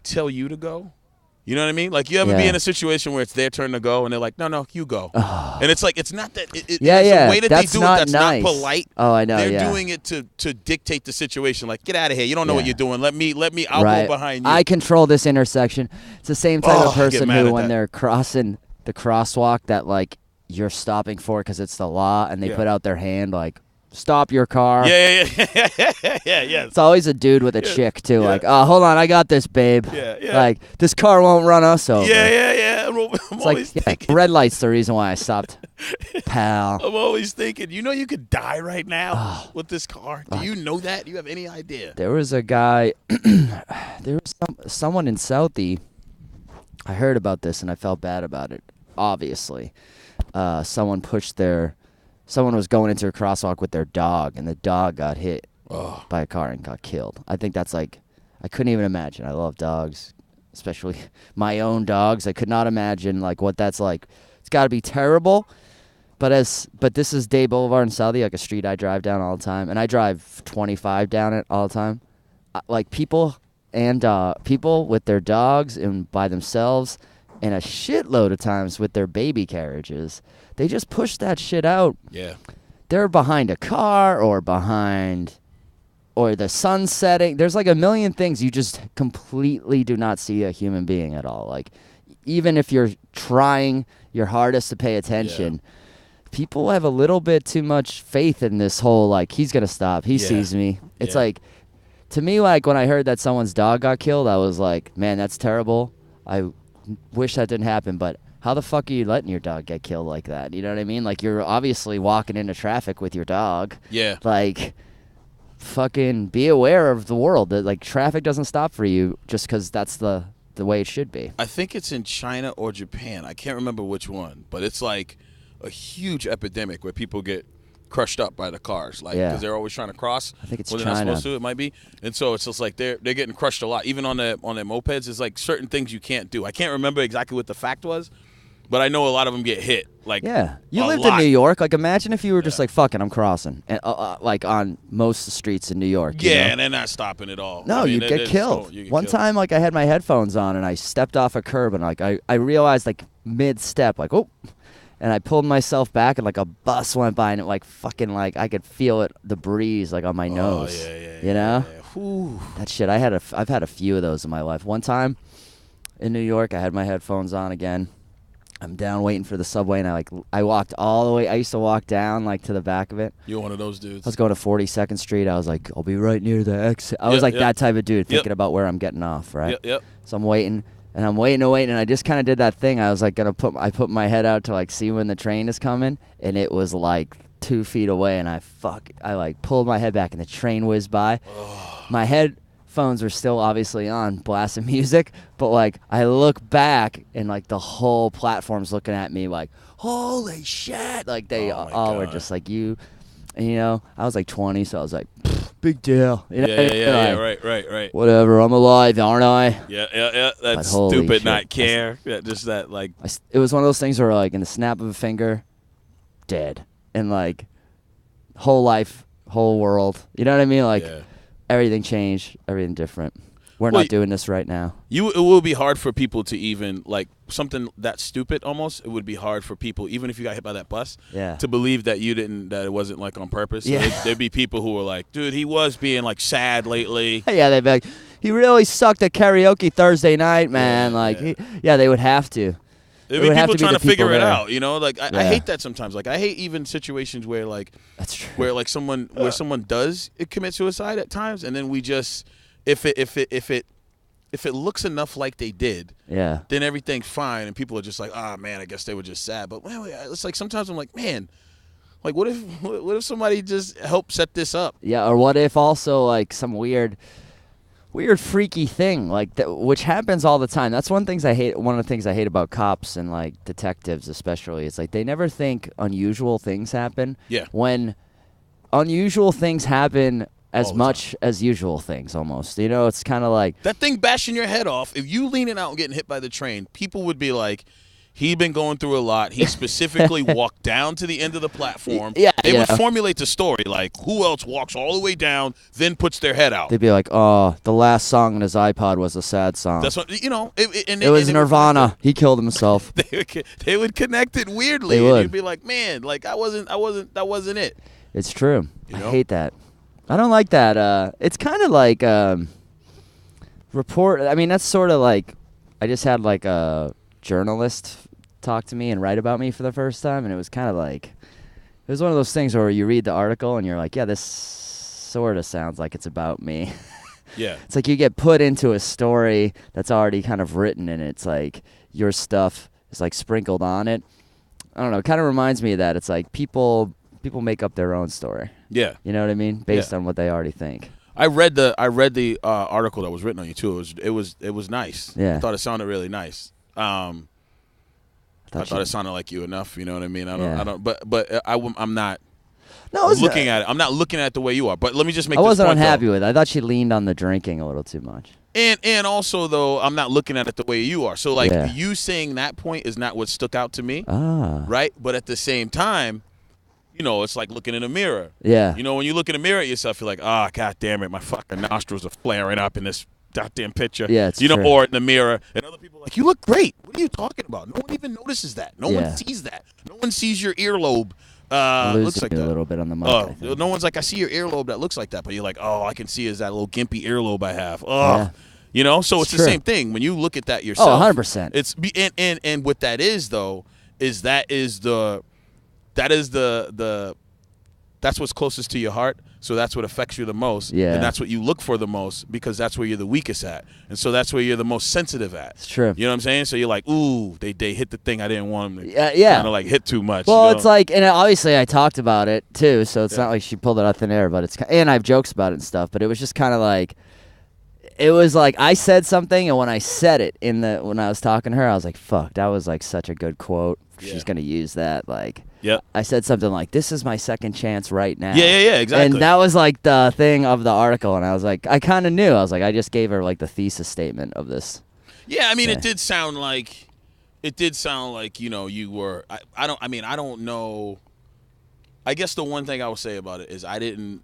tell you to go. You know what I mean? Like, you ever be in a situation where it's their turn to go and they're like, no, you go. Oh. And it's like, it's not that. It's the way that they do it that's nice. Not polite. Oh, I know. They're doing it to dictate the situation. Like, get out of here. You don't know what you're doing. Let me. I'll go behind you. I control this intersection. It's the same type of person who, when they're crossing the crosswalk, that like you're stopping for because it's the law, and they put out their hand like, stop your car. Yeah. It's always a dude with a chick, too. Yeah. Like, oh, hold on, I got this, babe. Yeah. Like, this car won't run us over. Yeah. I'm always thinking. Red light's the reason why I stopped, pal. I'm always thinking, you could die right now with this car. Do you know that? Do you have any idea? There was a guy, there was someone in Southie. I heard about this, and I felt bad about it, obviously. Someone was going into a crosswalk with their dog, and the dog got hit by a car and got killed. I think that's like, I couldn't even imagine. I love dogs, especially my own dogs. I could not imagine like what that's like. It's got to be terrible. But this is Day Boulevard in Southie, like a street I drive down all the time, and I drive 25 down it all the time. Like people with their dogs and by themselves, and a shitload of times with their baby carriages. They just push that shit out. Yeah. They're behind a car or the sun setting. There's like a million things you just completely do not see a human being at all. Like, even if you're trying your hardest to pay attention, people have a little bit too much faith in this whole, like, he's going to stop. He sees me. It's like, to me, like, when I heard that someone's dog got killed, I was like, man, that's terrible. I wish that didn't happen, but how the fuck are you letting your dog get killed like that? You know what I mean? Like, you're obviously walking into traffic with your dog. Yeah. Like, fucking be aware of the world. That, like, traffic doesn't stop for you just because that's the way it should be. I think it's in China or Japan. I can't remember which one. But it's like a huge epidemic where people get crushed up by the cars, like, because they're always trying to cross. I think it's China. They're not supposed to. It might be, and so it's just like they're getting crushed a lot. Even on their mopeds, it's like certain things you can't do. I can't remember exactly what the fact was, but I know a lot of them get hit. Like, you lived in New York. Like, imagine if you were just like, fuck it, I'm crossing, and like on most streets in New York. Yeah, and they're not stopping at all. No, you'd get killed. One time, like, I had my headphones on and I stepped off a curb, and like I realized, like, mid-step, like, oh. And I pulled myself back, and like a bus went by, and it like fucking, like, I could feel it, the breeze, like, on my nose. You know? That shit. I've had a few of those in my life. One time in New York, I had my headphones on again. I'm down waiting for the subway, and I walked all the way. I used to walk down, like, to the back of it. You're one of those dudes. I was going to 42nd Street. I was like, I'll be right near the exit. I was that type of dude, thinking about where I'm getting off, right? So I'm waiting. And I'm waiting, and I just kind of did that thing. I was like I put my head out to like see when the train is coming, and it was like 2 feet away, and I like pulled my head back, and the train whizzed by. My headphones were still obviously on, blasting music, but like I look back, and like the whole platform's looking at me like, holy shit! Like they all were just like, you know. I was like 20, so I was like, big deal. You know? Yeah, right. Whatever, I'm alive, aren't I? Yeah. That's holy stupid, shit. not care. Just that, like. It was one of those things where, like, in the snap of a finger, dead. And, like, whole life, whole world. You know what I mean? Like, everything changed, everything different. We're not doing this right now. It will be hard for people to even, like, something that stupid almost. It would be hard for people, even if you got hit by that bus, to believe that that it wasn't, like, on purpose. Yeah. So there'd be people who were like, dude, he was being, like, sad lately. Yeah, they'd be like, he really sucked at karaoke Thursday night, man. They would have to. There'd be people trying to figure it out, you know? Like, Yeah. I hate that sometimes. Like, I hate even situations where, like, that's true. Where, like, someone does commit suicide at times, and then we just, if it looks enough like they did, then everything's fine, and people are just like, ah, man, I guess they were just sad. But well, it's like sometimes I'm like, man, like what if somebody just helped set this up? Yeah, or what if also like some weird freaky thing like that, which happens all the time. That's one of the things I hate about cops and like detectives especially. It's like they never think unusual things happen. Yeah. When unusual things happen as much as usual things almost. You know, it's kind of like that thing bashing your head off. If you leaning out and getting hit by the train, people would be like, he'd been going through a lot. He specifically walked down to the end of the platform. Yeah, they would formulate the story like, who else walks all the way down, then puts their head out? They'd be like, oh, the last song on his iPod was a sad song. That's what, you know. It was Nirvana. He killed himself. They would connect it weirdly. They would. And you'd be like, man, like that wasn't it. It's true. You know? I hate that. I don't like that. It's kind of like report. I mean, that's sort of like I just had like a journalist talk to me and write about me for the first time, and it was kind of like it was one of those things where you read the article and you're like, yeah, this sort of sounds like it's about me. Yeah. It's like you get put into a story that's already kind of written, and it's like your stuff is like sprinkled on it. I don't know. It kind of reminds me of that. It's like people make up their own story. Yeah. You know what I mean? Based on what they already think. I read the article that was written on you too. It was nice. Yeah. I thought it sounded really nice. I thought it sounded like you enough. You know what I mean? I'm not. No, looking at it. I'm not looking at it the way you are. But let me just make. I wasn't this point, unhappy though. with it. I thought she leaned on the drinking a little too much. And also though, I'm not looking at it the way you are. So like you saying that point is not what stuck out to me. Right. But at the same time, you know, it's like looking in a mirror. Yeah. You know, when you look in a mirror at yourself, you're like, ah, god damn it, my fucking nostrils are flaring up in this goddamn picture. Yeah, it's true. Or in the mirror, and other people are like, you look great. What are you talking about? No one even notices that. No one sees that. No one sees your earlobe. Looks like that. A little bit on the mic. No one's like, I see your earlobe that looks like that, but you're like, oh, I can see is that little gimpy earlobe I have. Oh. Yeah. You know, so it's the same thing when you look at that yourself. 100%. It's and what that is though is that's what's closest to your heart, so that's what affects you the most. Yeah. And that's what you look for the most because that's where you're the weakest at. And so that's where you're the most sensitive at. It's true. You know what I'm saying? So you're like, ooh, they hit the thing I didn't want them to kind of like hit too much. Well, you know? it's like, and obviously I talked about it too, so it's not like she pulled it out thin air, but and I have jokes about it and stuff, but it was just kind of like, it was like I said something, and when I said it when I was talking to her, I was like, fuck, that was like such a good quote. She's going to use that, like. Yep. I said something like, this is my second chance right now. Yeah, exactly. And that was like the thing of the article, and I was like, I kind of knew. I was like, I just gave her like the thesis statement of this. Yeah, I mean, it did sound like, you know, you were, I don't know. I guess the one thing I would say about it is I didn't,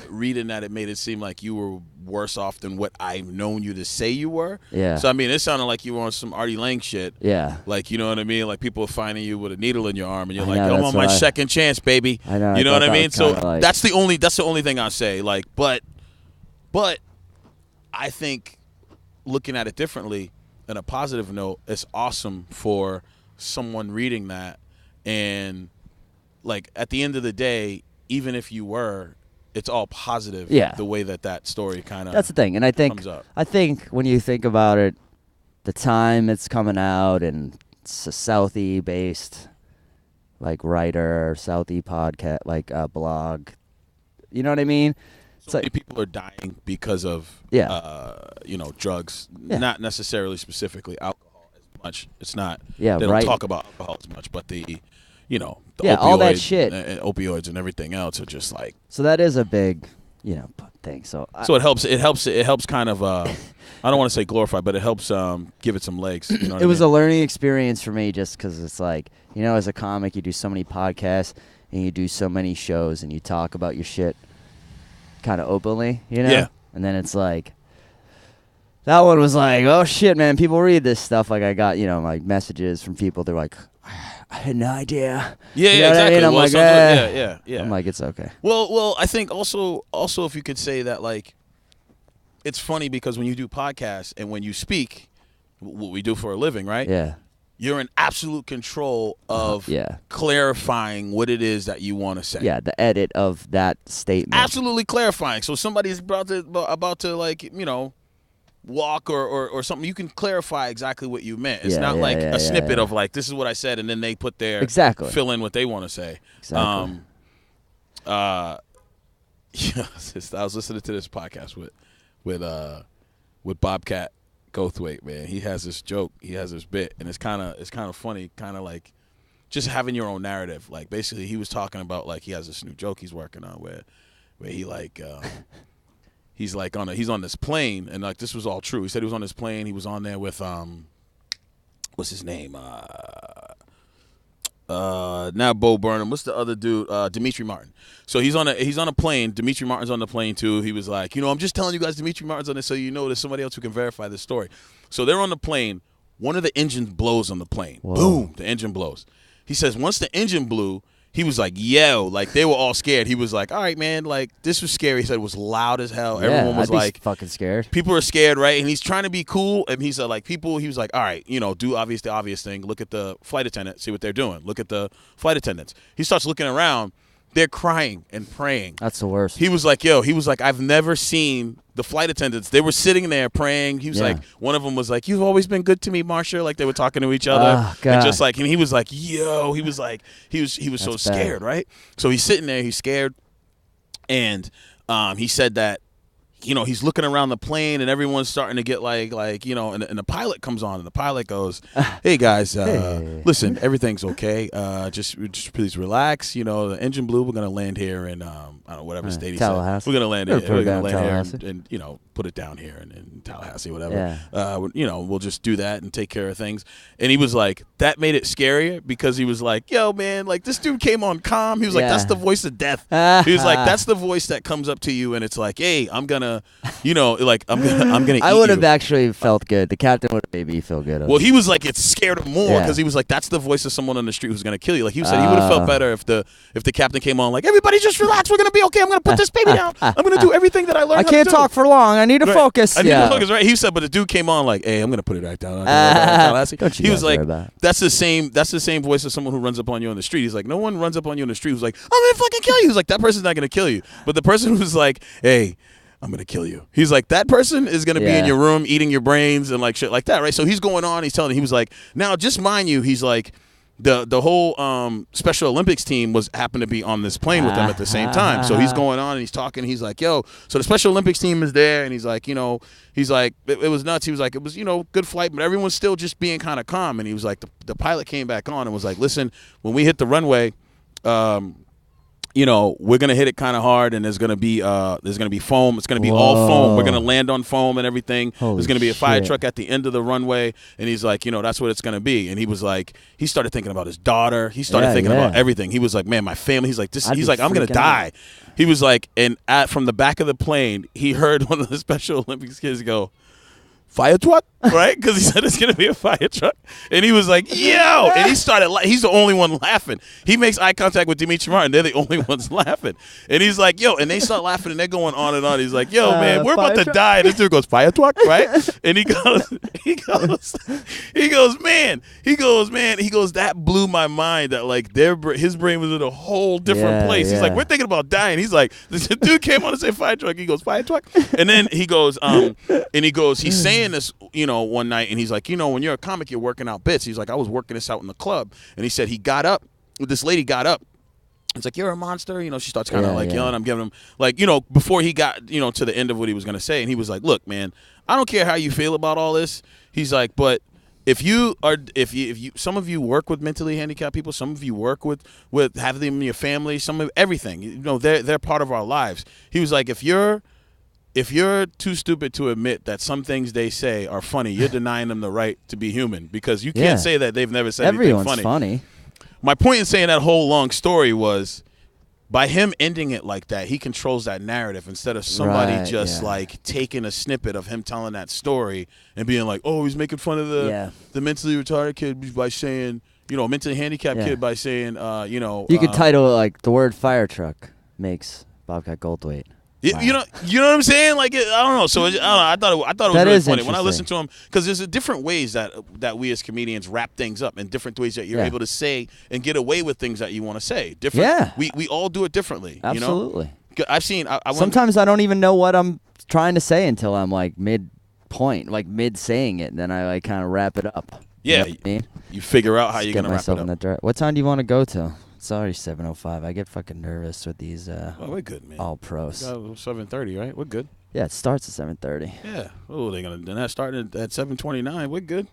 reading that it made it seem like you were worse off than what I've known you to say you were. Yeah. So I mean, it sounded like you were on some Artie Lang shit. Yeah. Like, you know what I mean? Like people are finding you with a needle in your arm, and you're like, I'm on my second chance, baby. I know. You know what I mean? So like... that's the only thing I say. Like, but I think looking at it differently, on a positive note, it's awesome for someone reading that, and like at the end of the day, even if you were. It's all positive. Yeah. The way that story kind of. That's the thing, and I think when you think about it, the time it's coming out, and it's a Southie based, like writer, Southie podcast, like blog. You know what I mean? So many people are dying because of drugs, not necessarily specifically alcohol as much. It's not. Yeah. They don't talk about alcohol as much, but the opioids, all that shit, and opioids and everything else are just like. So that is a big thing. So it helps kind of I don't want to say glorify, but it helps give it some legs. You know what it was I mean? a learning experience for me, just because it's like, as a comic, you do so many podcasts and you do so many shows and you talk about your shit kind of openly, Yeah. And then it's like, that one was like, oh shit, man, people read this stuff. Like I got, like messages from people. They're like, I had no idea. Yeah, exactly. I'm like, yeah. I'm like, it's okay. Well, I think also if you could say that, like, it's funny because when you do podcasts and when you speak, what we do for a living, right? Yeah. You're in absolute control of clarifying what it is that you want to say. Yeah, the edit of that statement. Absolutely clarifying. So somebody's about to like, walk or something, you can clarify exactly what you meant. It's not like a snippet of like, this is what I said, and then they put their fill in what they want to say. Exactly. I was listening to this podcast with Bobcat Goldthwait, man. He has this joke, he has this bit, and it's kind of funny, kind of like just having your own narrative. Like basically, he was talking about like he has this new joke he's working on where he like. He's like he's on this plane, and like this was all true. He said he was on this plane. He was on there with what's his name? Not Bo Burnham. What's the other dude? Dimitri Martin. So he's on a plane. Dimitri Martin's on the plane too. He was like, I'm just telling you guys, Dimitri Martin's on this, so there's somebody else who can verify this story. So they're on the plane. One of the engines blows on the plane. Whoa. Boom, the engine blows. He says once the engine blew, he was like, yo, like they were all scared. He was like, all right, man, like this was scary. He said it was loud as hell. Yeah, everyone was I'd be fucking scared. People are scared, right? And he's trying to be cool. And he said, like, he was like, all right, do the obvious thing. Look at the flight attendant, see what they're doing. Look at the flight attendants. He starts looking around. They're crying and praying. That's the worst. He was like, I've never seen the flight attendants. They were sitting there praying. He was like, one of them was like, you've always been good to me, Marsha. Like they were talking to each other. Oh, God. And just like, and he was like, yo, he was like, he was so scared, right? So he's sitting there, he's scared. And he said that, he's looking around the plane and everyone's starting to get like, and the pilot comes on and the pilot goes, hey guys, listen, everything's okay. Just please relax. The engine blew. We're going to land here in, I don't know, whatever state he said. We're going to land here. We're going to land here and put it down here in Tallahassee, whatever. Yeah. We'll just do that and take care of things. And he was like, that made it scarier because he was like, yo, man, like this dude came on calm. He was like, that's the voice of death. He was like, that's the voice that comes up to you and it's like, hey, I'm gonna, like I'm gonna. I would have actually felt good. The captain would have made me feel good. Well, he was like, it scared him more because he was like, that's the voice of someone on the street who's gonna kill you. Like he said, he would have felt better if the captain came on like, everybody just relax. We're gonna be okay. I'm gonna put this baby down. I'm gonna do everything that I learned. I can't talk for long. I need to focus. I need to focus, right? He said, but the dude came on like, hey, I'm gonna put it right down. Don't you he was like, about that's the same voice of someone who runs up on you on the street. He's like, no one runs up on you on the street who's like, I'm gonna fucking kill you. He's like, that person's not gonna kill you. But the person who's like, hey, I'm going to kill you. He's like, that person is going to be in your room eating your brains and like shit like that, right? So he's going on. He's telling him, he was like, now just mind you, he's like, the whole Special Olympics team happened to be on this plane with them at the same time. So he's going on and he's talking. He's like, yo, so the Special Olympics team is there. And he's like, he's like, it was nuts. He was like, it was, good flight, but everyone's still just being kind of calm. And he was like, the pilot came back on and was like, listen, when we hit the runway, we're gonna hit it kind of hard, and there's gonna be foam. It's gonna be all foam. We're gonna land on foam and everything. There's gonna be a fire truck at the end of the runway, and he's like, that's what it's gonna be. And he was like, he started thinking about his daughter. He started thinking about everything. He was like, man, my family. He's like, this. He's like, I'm gonna die. He was like, and from the back of the plane, he heard one of the Special Olympics kids go, fire truck, right? Because he said it's gonna be a fire truck, and he was like, "Yo!" And he started. He's the only one laughing. He makes eye contact with Dimitri Martin. They're the only ones laughing, and he's like, "Yo!" And they start laughing, and they're going on and on. He's like, "Yo, man, we're about to die." And this dude goes, "Fire truck," right? And he goes, man. That blew my mind. That like his brain was in a whole different place. He's like, we're thinking about dying. He's like, this dude came on to say fire truck. He goes, fire truck, and then he goes, he's saying this, one night, and he's like, when you're a comic, you're working out bits. He's like, I was working this out in the club, and he said he got up. This lady got up. It's like, you're a monster. She starts kind of yelling. I'm giving him like, before he got, to the end of what he was going to say. And he was like, look, man, I don't care how you feel about all this. He's like, but some of you work with mentally handicapped people, some of you work with have them in your family, some of everything. They're part of our lives. He was like, if you're too stupid to admit that some things they say are funny, you're denying them the right to be human, because you can't say that they've never said anything funny. Everyone's funny. My point in saying that whole long story was, by him ending it like that, he controls that narrative instead of somebody like taking a snippet of him telling that story and being like, oh, he's making fun of the mentally retarded kid by saying, mentally handicapped kid by saying, You could title it like, the word fire truck makes Bobcat Goldthwait. Wow. You know what I'm saying? Like, I don't know. So I thought it was really funny when I listened to him, because there's different ways that we as comedians wrap things up, and different ways that you're able to say and get away with things that you want to say. Different. Yeah. We all do it differently. Absolutely. I've seen. Sometimes I don't even know what I'm trying to say until I'm like mid-point, like mid saying it, and then I like kind of wrap it up. Yeah. You know what I mean? You figure out how you're gonna wrap it up. In that what time do you want to go to? It's already 7:05. I get fucking nervous with these we're good, man. All pros. 7:30, right? We're good. Yeah, it starts at 7:30. Yeah. Oh, they're not starting at 7:29. We're good.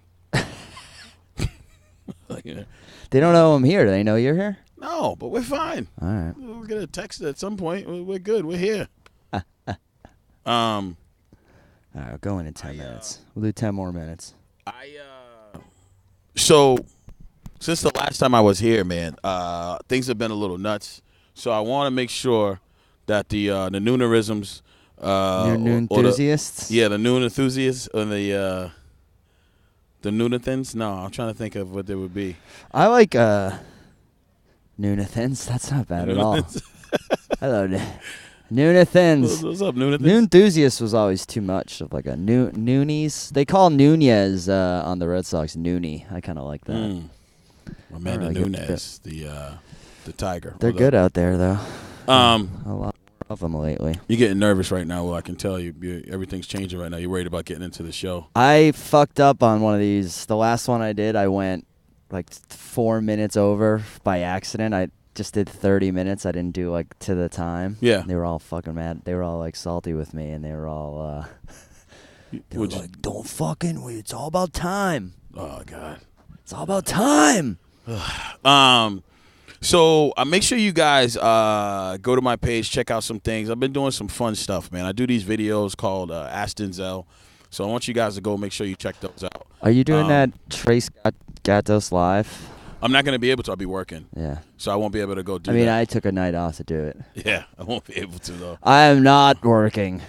They don't know I'm here. Do they know you're here? No, but we're fine. All right. We'll get a text at some point. We're good. We're here. All right, I'll go in 10 minutes. We'll do 10 more minutes. So, since the last time I was here, man, things have been a little nuts. So I want to make sure that the noonerisms, noon enthusiasts, the noon enthusiasts, and the noonathins. No, I'm trying to think of what they would be. I like noonathins. That's not bad at all. Hello, noonathins. What's up, noonathins? Noon enthusiast was always too much of like a noonies. They call Nunez on the Red Sox Noonie. I kind of like that. Amanda Nunes, the Tiger. They're good out there, though. A lot of them lately. You're getting nervous right now. Well, I can tell you. Everything's changing right now. You're worried about getting into the show. I fucked up on one of these. The last one I did, I went like 4 minutes over by accident. I just did 30 minutes. I didn't do like to the time. Yeah. They were all fucking mad. They were all like salty with me, and they were all they were like, don't fucking, it's all about time. Oh, God. It's all about time. So make sure you guys go to my page, check out some things. I've been doing some fun stuff, man. I do these videos called Ask Denzel. So I want you guys to go make sure you check those out. Are you doing that Trace Gatos live? I'm not going to be able to. I'll be working. Yeah. So I won't be able to go do that. I mean, I took a night off to do it. Yeah, I won't be able to, though. I am not working.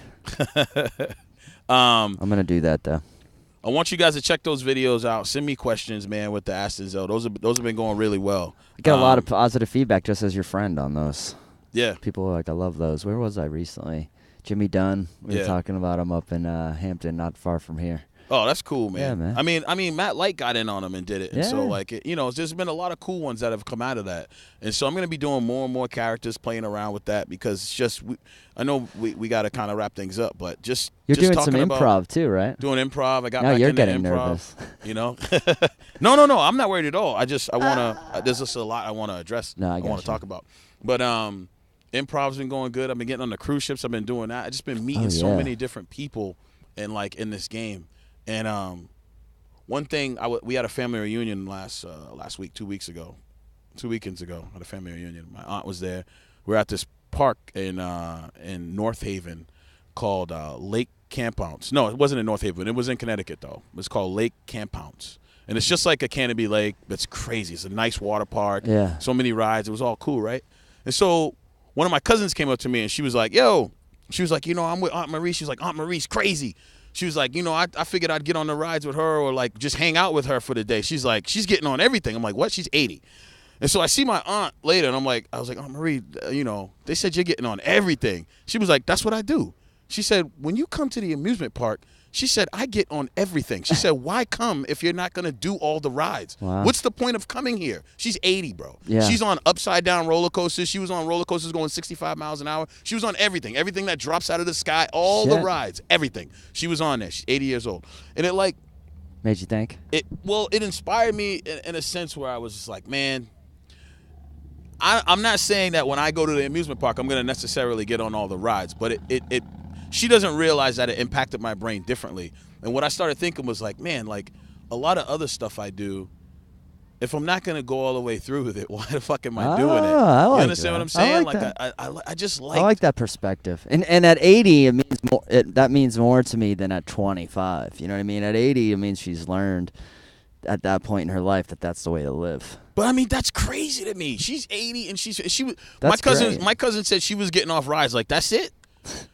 I'm going to do that, though. I want you guys to check those videos out. Send me questions, man, with the Ask Denzel. Those have been going really well. I got a lot of positive feedback just as your friend on those. Yeah. People are like, I love those. Where was I recently? Jimmy Dunn. We were talking about him up in Hampton, not far from here. Oh, that's cool, man. Yeah, man. I mean, Matt Light got in on him and did it. And so, like, there's been a lot of cool ones that have come out of that. And so I'm going to be doing more and more characters, playing around with that, because it's just, I know we got to kind of wrap things up, but You're doing some improv too, right? Doing improv. I got now back you're into getting improv. Nervous. No, I'm not worried at all. I want to, there's just a lot I want to address. No, I want to talk about. But improv's been going good. I've been getting on the cruise ships. I've been doing that. I've just been meeting so many different people in this game. And one thing, we had a family reunion last week, 2 weekends ago. Had a family reunion. My aunt was there. We're at this park in North Haven called Lake Campounce. No, it wasn't in North Haven. It was in Connecticut, though. It's called Lake Campounce. And it's just like a Canopy Lake. It's crazy. It's a nice water park. Yeah. So many rides. It was all cool, right? And so one of my cousins came up to me, and she was like, I'm with Aunt Marie. She was like, Aunt Marie's crazy. She was like, I figured I'd get on the rides with her, or like just hang out with her for the day. She's like, she's getting on everything. I'm like, what? She's 80. And so I see my aunt later, and I was like, Aunt Marie, they said you're getting on everything. She was like, that's what I do. She said, when you come to the amusement park, she said, I get on everything. She said, why come if you're not going to do all the rides? Wow. What's the point of coming here? She's 80, bro. Yeah. She's on upside-down roller coasters. She was on roller coasters going 65 miles an hour. She was on everything. Everything that drops out of the sky, all the rides, everything. She was on there. She's 80 years old. And it, like... Made you think? It inspired me in a sense where I was just like, man... I'm not saying that when I go to the amusement park, I'm going to necessarily get on all the rides, but she doesn't realize that it impacted my brain differently. And what I started thinking was like, man, like a lot of other stuff I do, if I'm not gonna go all the way through with it, why the fuck am I doing it? I like you understand that. what I'm saying? I I just like. I like that perspective. And at 80, it means more. That means more to me than at 25. You know what I mean? At 80, it means she's learned at that point in her life that that's the way to live. But I mean, that's crazy to me. She's 80 and she was. That's great. My cousin said she was getting off rides. Like, that's it.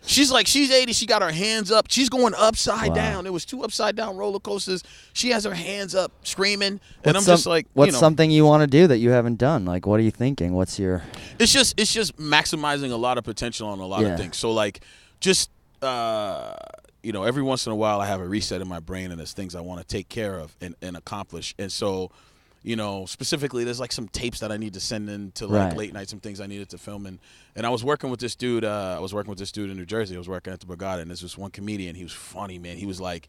She's 80. She got her hands up. She's going upside down. There was 2 upside down roller coasters. She has her hands up, screaming, and I'm just like, what's something you want to do that you haven't done? Like, what are you thinking? What's your? It's just maximizing a lot of potential on a lot of things. So like, just every once in a while I have a reset in my brain, and there's things I want to take care of and accomplish. And so, specifically, there's like some tapes that I need to send in to late night, some things I needed to film. And I was working with this dude. In New Jersey. I was working at the Borgata, and there's this one comedian. He was funny, man. He was like,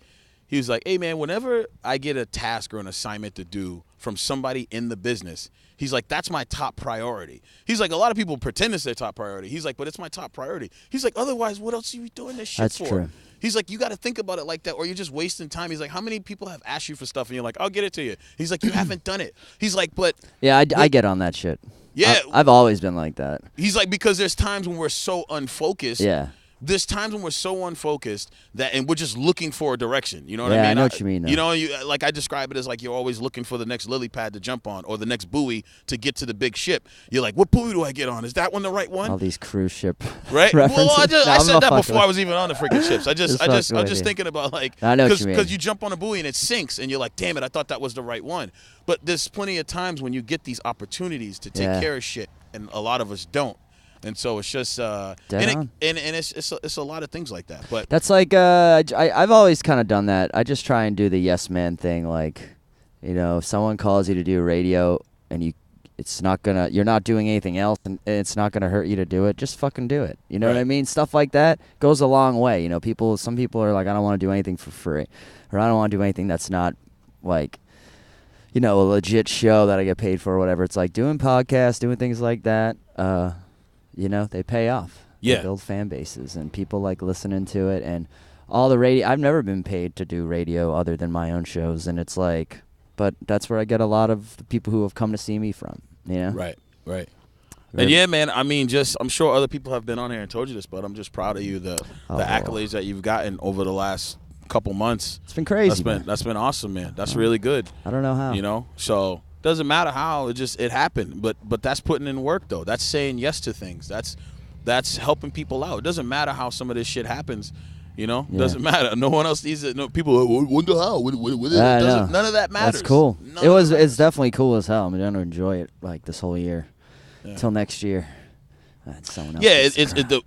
hey, man, whenever I get a task or an assignment to do from somebody in the business, he's like, that's my top priority. He's like, a lot of people pretend it's their top priority. He's like, but it's my top priority. He's like, otherwise, what else are you doing this shit for? That's true. He's like, you got to think about it like that, or you're just wasting time. He's like, how many people have asked you for stuff, and you're like, I'll get it to you. He's like, you haven't done it. He's like, but. Yeah, I get on that shit. Yeah. I've always been like that. He's like, because there's times when we're so unfocused. Yeah. There's times when we're so unfocused and we're just looking for a direction. You know what I mean? Yeah, I know what you mean. Though. Like I describe it as like you're always looking for the next lily pad to jump on or the next buoy to get to the big ship. You're like, what buoy do I get on? Is that one the right one? All these cruise ship right? references. Well, I said that before I was even on the freaking ships. I'm just thinking about like, I know what you mean. Because you jump on a buoy and it sinks and you're like, damn it, I thought that was the right one. But there's plenty of times when you get these opportunities to take care of shit, and a lot of us don't. And so it's just it's a lot of things like that. But that's like I've always kind of done that. I just try and do the yes man thing. Like, if someone calls you to do radio and you're not doing anything else, and it's not gonna hurt you to do it, just fucking do it. You know what I mean? Stuff like that goes a long way. Some people are like, I don't want to do anything for free, or I don't want to do anything that's not like, a legit show that I get paid for or whatever. It's like doing podcasts, doing things like that. They pay off. Yeah. They build fan bases, and people like listening to it. And all the radio, I've never been paid to do radio other than my own shows. And it's like, but that's where I get a lot of the people who have come to see me from, Right. And yeah, man, I mean, I'm sure other people have been on here and told you this, but I'm just proud of you, the accolades that you've gotten over the last couple months. It's been crazy. That's been awesome, man. That's really good. I don't know how. So doesn't matter how, it happened. But that's putting in work though. That's saying yes to things. That's helping people out. It doesn't matter how some of this shit happens. Doesn't matter. No one else needs it. No people wonder how. None of that matters. That's cool. It's definitely cool as hell. I'm gonna enjoy it like this whole year, till next year. Someone else. Yeah,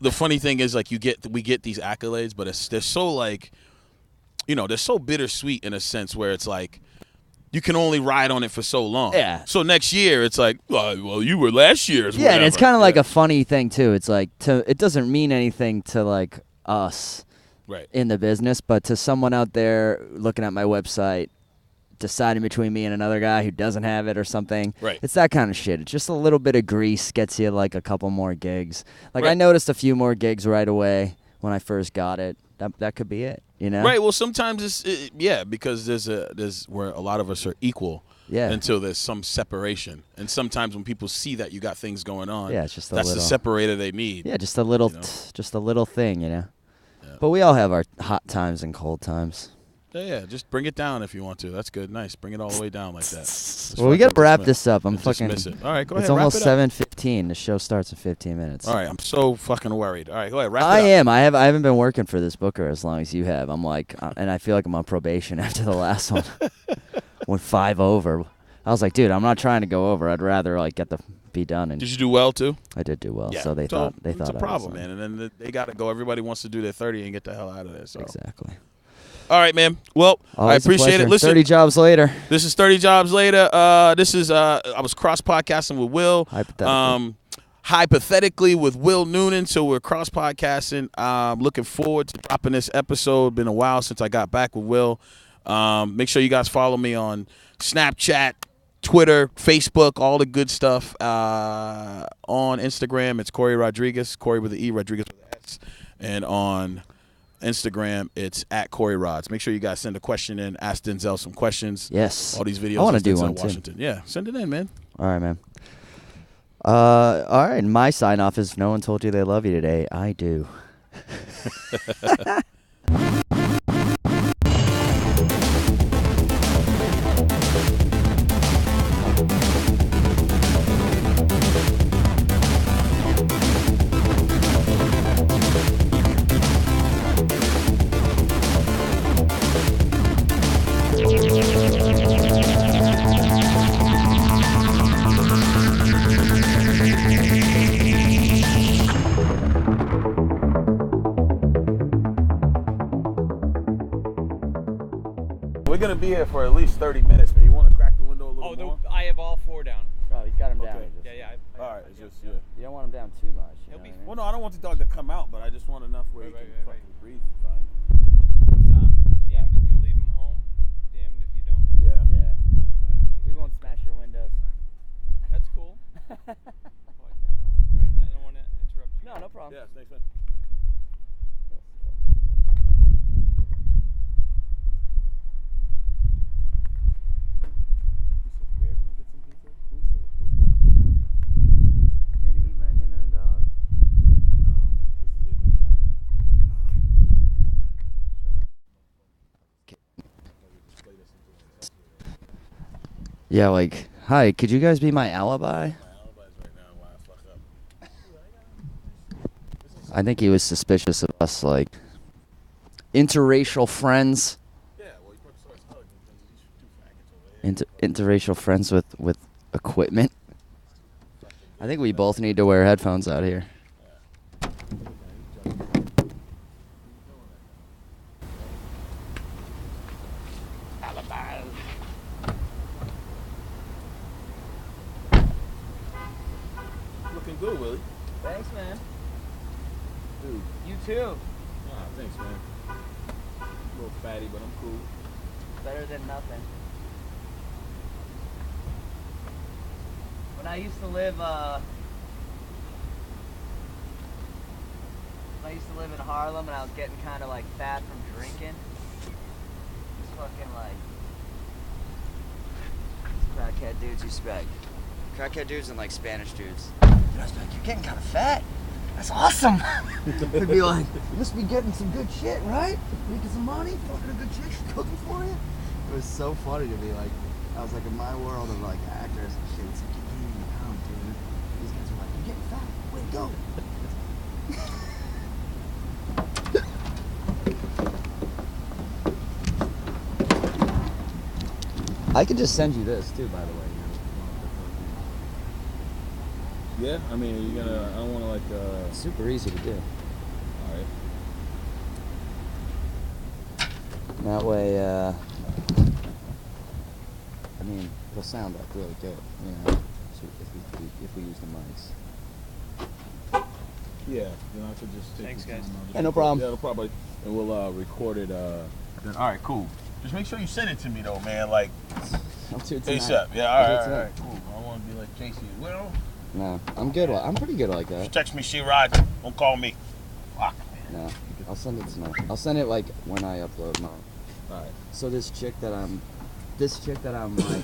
the funny thing is like we get these accolades, but they're so like, they're so bittersweet in a sense where it's like, you can only ride on it for so long. Yeah. So next year, it's like, well, you were last year's. Yeah, and it's kind of like a funny thing too. It's like it doesn't mean anything to like us, in the business, but to someone out there looking at my website, deciding between me and another guy who doesn't have it or something. Right. It's that kind of shit. It's just a little bit of grease gets you like a couple more gigs. Like I noticed a few more gigs right away when I first got it. That could be it. Right. Well, sometimes because there's where a lot of us are equal. Yeah. Until there's some separation, and sometimes when people see that you got things going on, it's just that's the separator they need. Yeah, just a little, just a little thing, Yeah. But we all have our hot times and cold times. Yeah. Just bring it down if you want to. That's good. Nice. Bring it all the way down like that. Well, we got to wrap this up. I'm fucking. Dismiss it. All right, go ahead. It's almost 7:15. The show starts in 15 minutes. All right, I'm so fucking worried. All right, go ahead. Wrap it up. I am. I haven't been working for this booker as long as you have. I'm like, and I feel like I'm on probation after the last one. Went 5 over. I was like, dude, I'm not trying to go over. I'd rather like be done. And did you do well too? I did do well. Yeah. So they thought it's a problem, man. And then they got to go. Everybody wants to do their 30 and get the hell out of there. So exactly. All right, man. Well, always I appreciate it. Listen, 30 jobs later. This is 30 jobs later. This is I was cross podcasting with Will. Hypothetically with Will Noonan. So we're cross podcasting. Looking forward to dropping this episode. Been a while since I got back with Will. Make sure you guys follow me on Snapchat, Twitter, Facebook, all the good stuff. On Instagram, it's Corey Rodrigues, Corey with the E, Rodriguez with the S. And on Instagram, it's at Corey Rods. Make sure you guys send a question in. Ask Denzel some questions. Yes. All these videos. I want to do Denzel one Washington. too. Yeah, send it in, man. All right, man. All right. My sign off is: no one told you they love you today. I do. We're gonna be here for at least 30 minutes, man. You want to crack the window a little more? I have all 4 down. Oh, he's got him down. Okay. Yeah. All right, it's just yeah. You don't want him down too much. He'll be Well, no, I don't want the dog to come out, but I just want enough where he can fucking breathe fine. Damned if you leave him home, damned if you don't. Yeah. Yeah. We won't smash your windows. That's cool. All right, I don't want to interrupt you. No problem. Yeah, thanks, man. Maybe he meant him and the dog. Yeah, like, hi, could you guys be my alibi? I think he was suspicious of us, like, interracial friends. Interracial friends with equipment. I think we both need to wear headphones out here. Looking good, Willie. Thanks, man. Dude. You too. Nah, thanks, man. A little fatty, but I'm cool. Better than nothing. When I used to live, in Harlem and I was getting kind of like fat from drinking, these fucking like crackhead dudes used to be like, crackhead dudes and like Spanish dudes. I was like, you're getting kind of fat. That's awesome. They'd be like, you must be getting some good shit, right? Making some money, fucking a good chick, she's cooking for you. It was so funny to be like, I was like in my world of like actors and shit. It's like, you're gaining a pound, dude. These guys are like, you're getting fat. Way to go. I can just send you this too, by the way. Yeah, I mean, are you gonna? I don't want to like. It's super easy to do. All right. That way, I mean, it'll sound like really good, you know, if we use the mics. Yeah, you know, I could just take. Thanks, this guys. time, I'll just Yeah, no record- problem. Yeah, no problem. And we'll record it. Then, all right, cool. Just make sure you send it to me though, man. Like I'll do it tonight. ASAP. Yeah, I'll do it all right, tonight. cool. I don't want to be like Casey. Well, No, I'm good. I'm pretty good like just that. text me, C-Rod. Don't call me. Fuck, man. No, I'll send it tonight. I'll send it like when I upload mine. All right. So this chick that I'm like,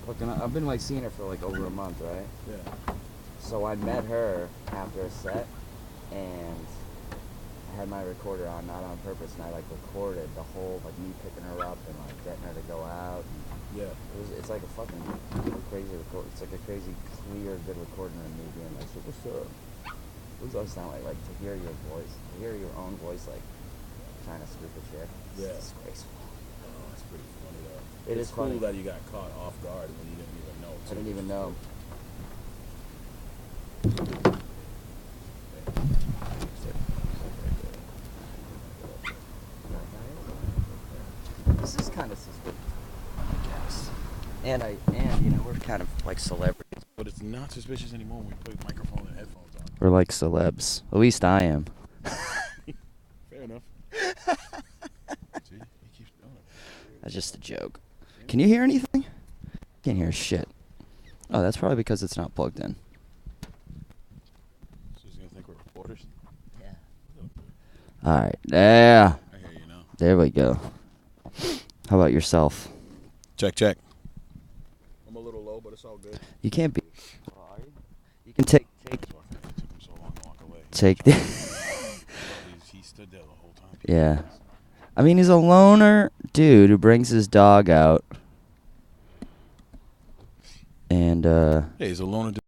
looking at, I've been like seeing her for like over a month, right? Yeah. So I met her after a set, and I had my recorder on, not on purpose, and I like recorded the whole, like me picking her up and like getting her to go out. Yeah. It's like a fucking crazy record. It's like a crazy, clear, good recording of me being like, so what's up? What does that sound like? Like to hear your voice, to hear your own voice, like trying to scoop a chick. Yeah. It's disgraceful. Oh, that's pretty funny though. It It's is cool funny. that you got caught off guard when you didn't even know. I didn't even know. This is kind of suspicious, I guess. And you know, we're kind of like celebrities. But it's not suspicious anymore when we put microphone and headphones on. We're like celebs. At least I am. Fair enough. See, he keeps doing it. That's just a joke. Can you hear anything? Can't hear shit. Oh, that's probably because it's not plugged in. So he's gonna think we're reporters. Yeah. All right. Yeah. I hear you now. There we go. How about yourself? Check, check. I'm a little low, but it's all good. You can't be. You can take. It took him so long to walk away. Take the. He stood there the whole time. Yeah. I mean, he's a loner dude who brings his dog out. And, Hey, he's a loner dude.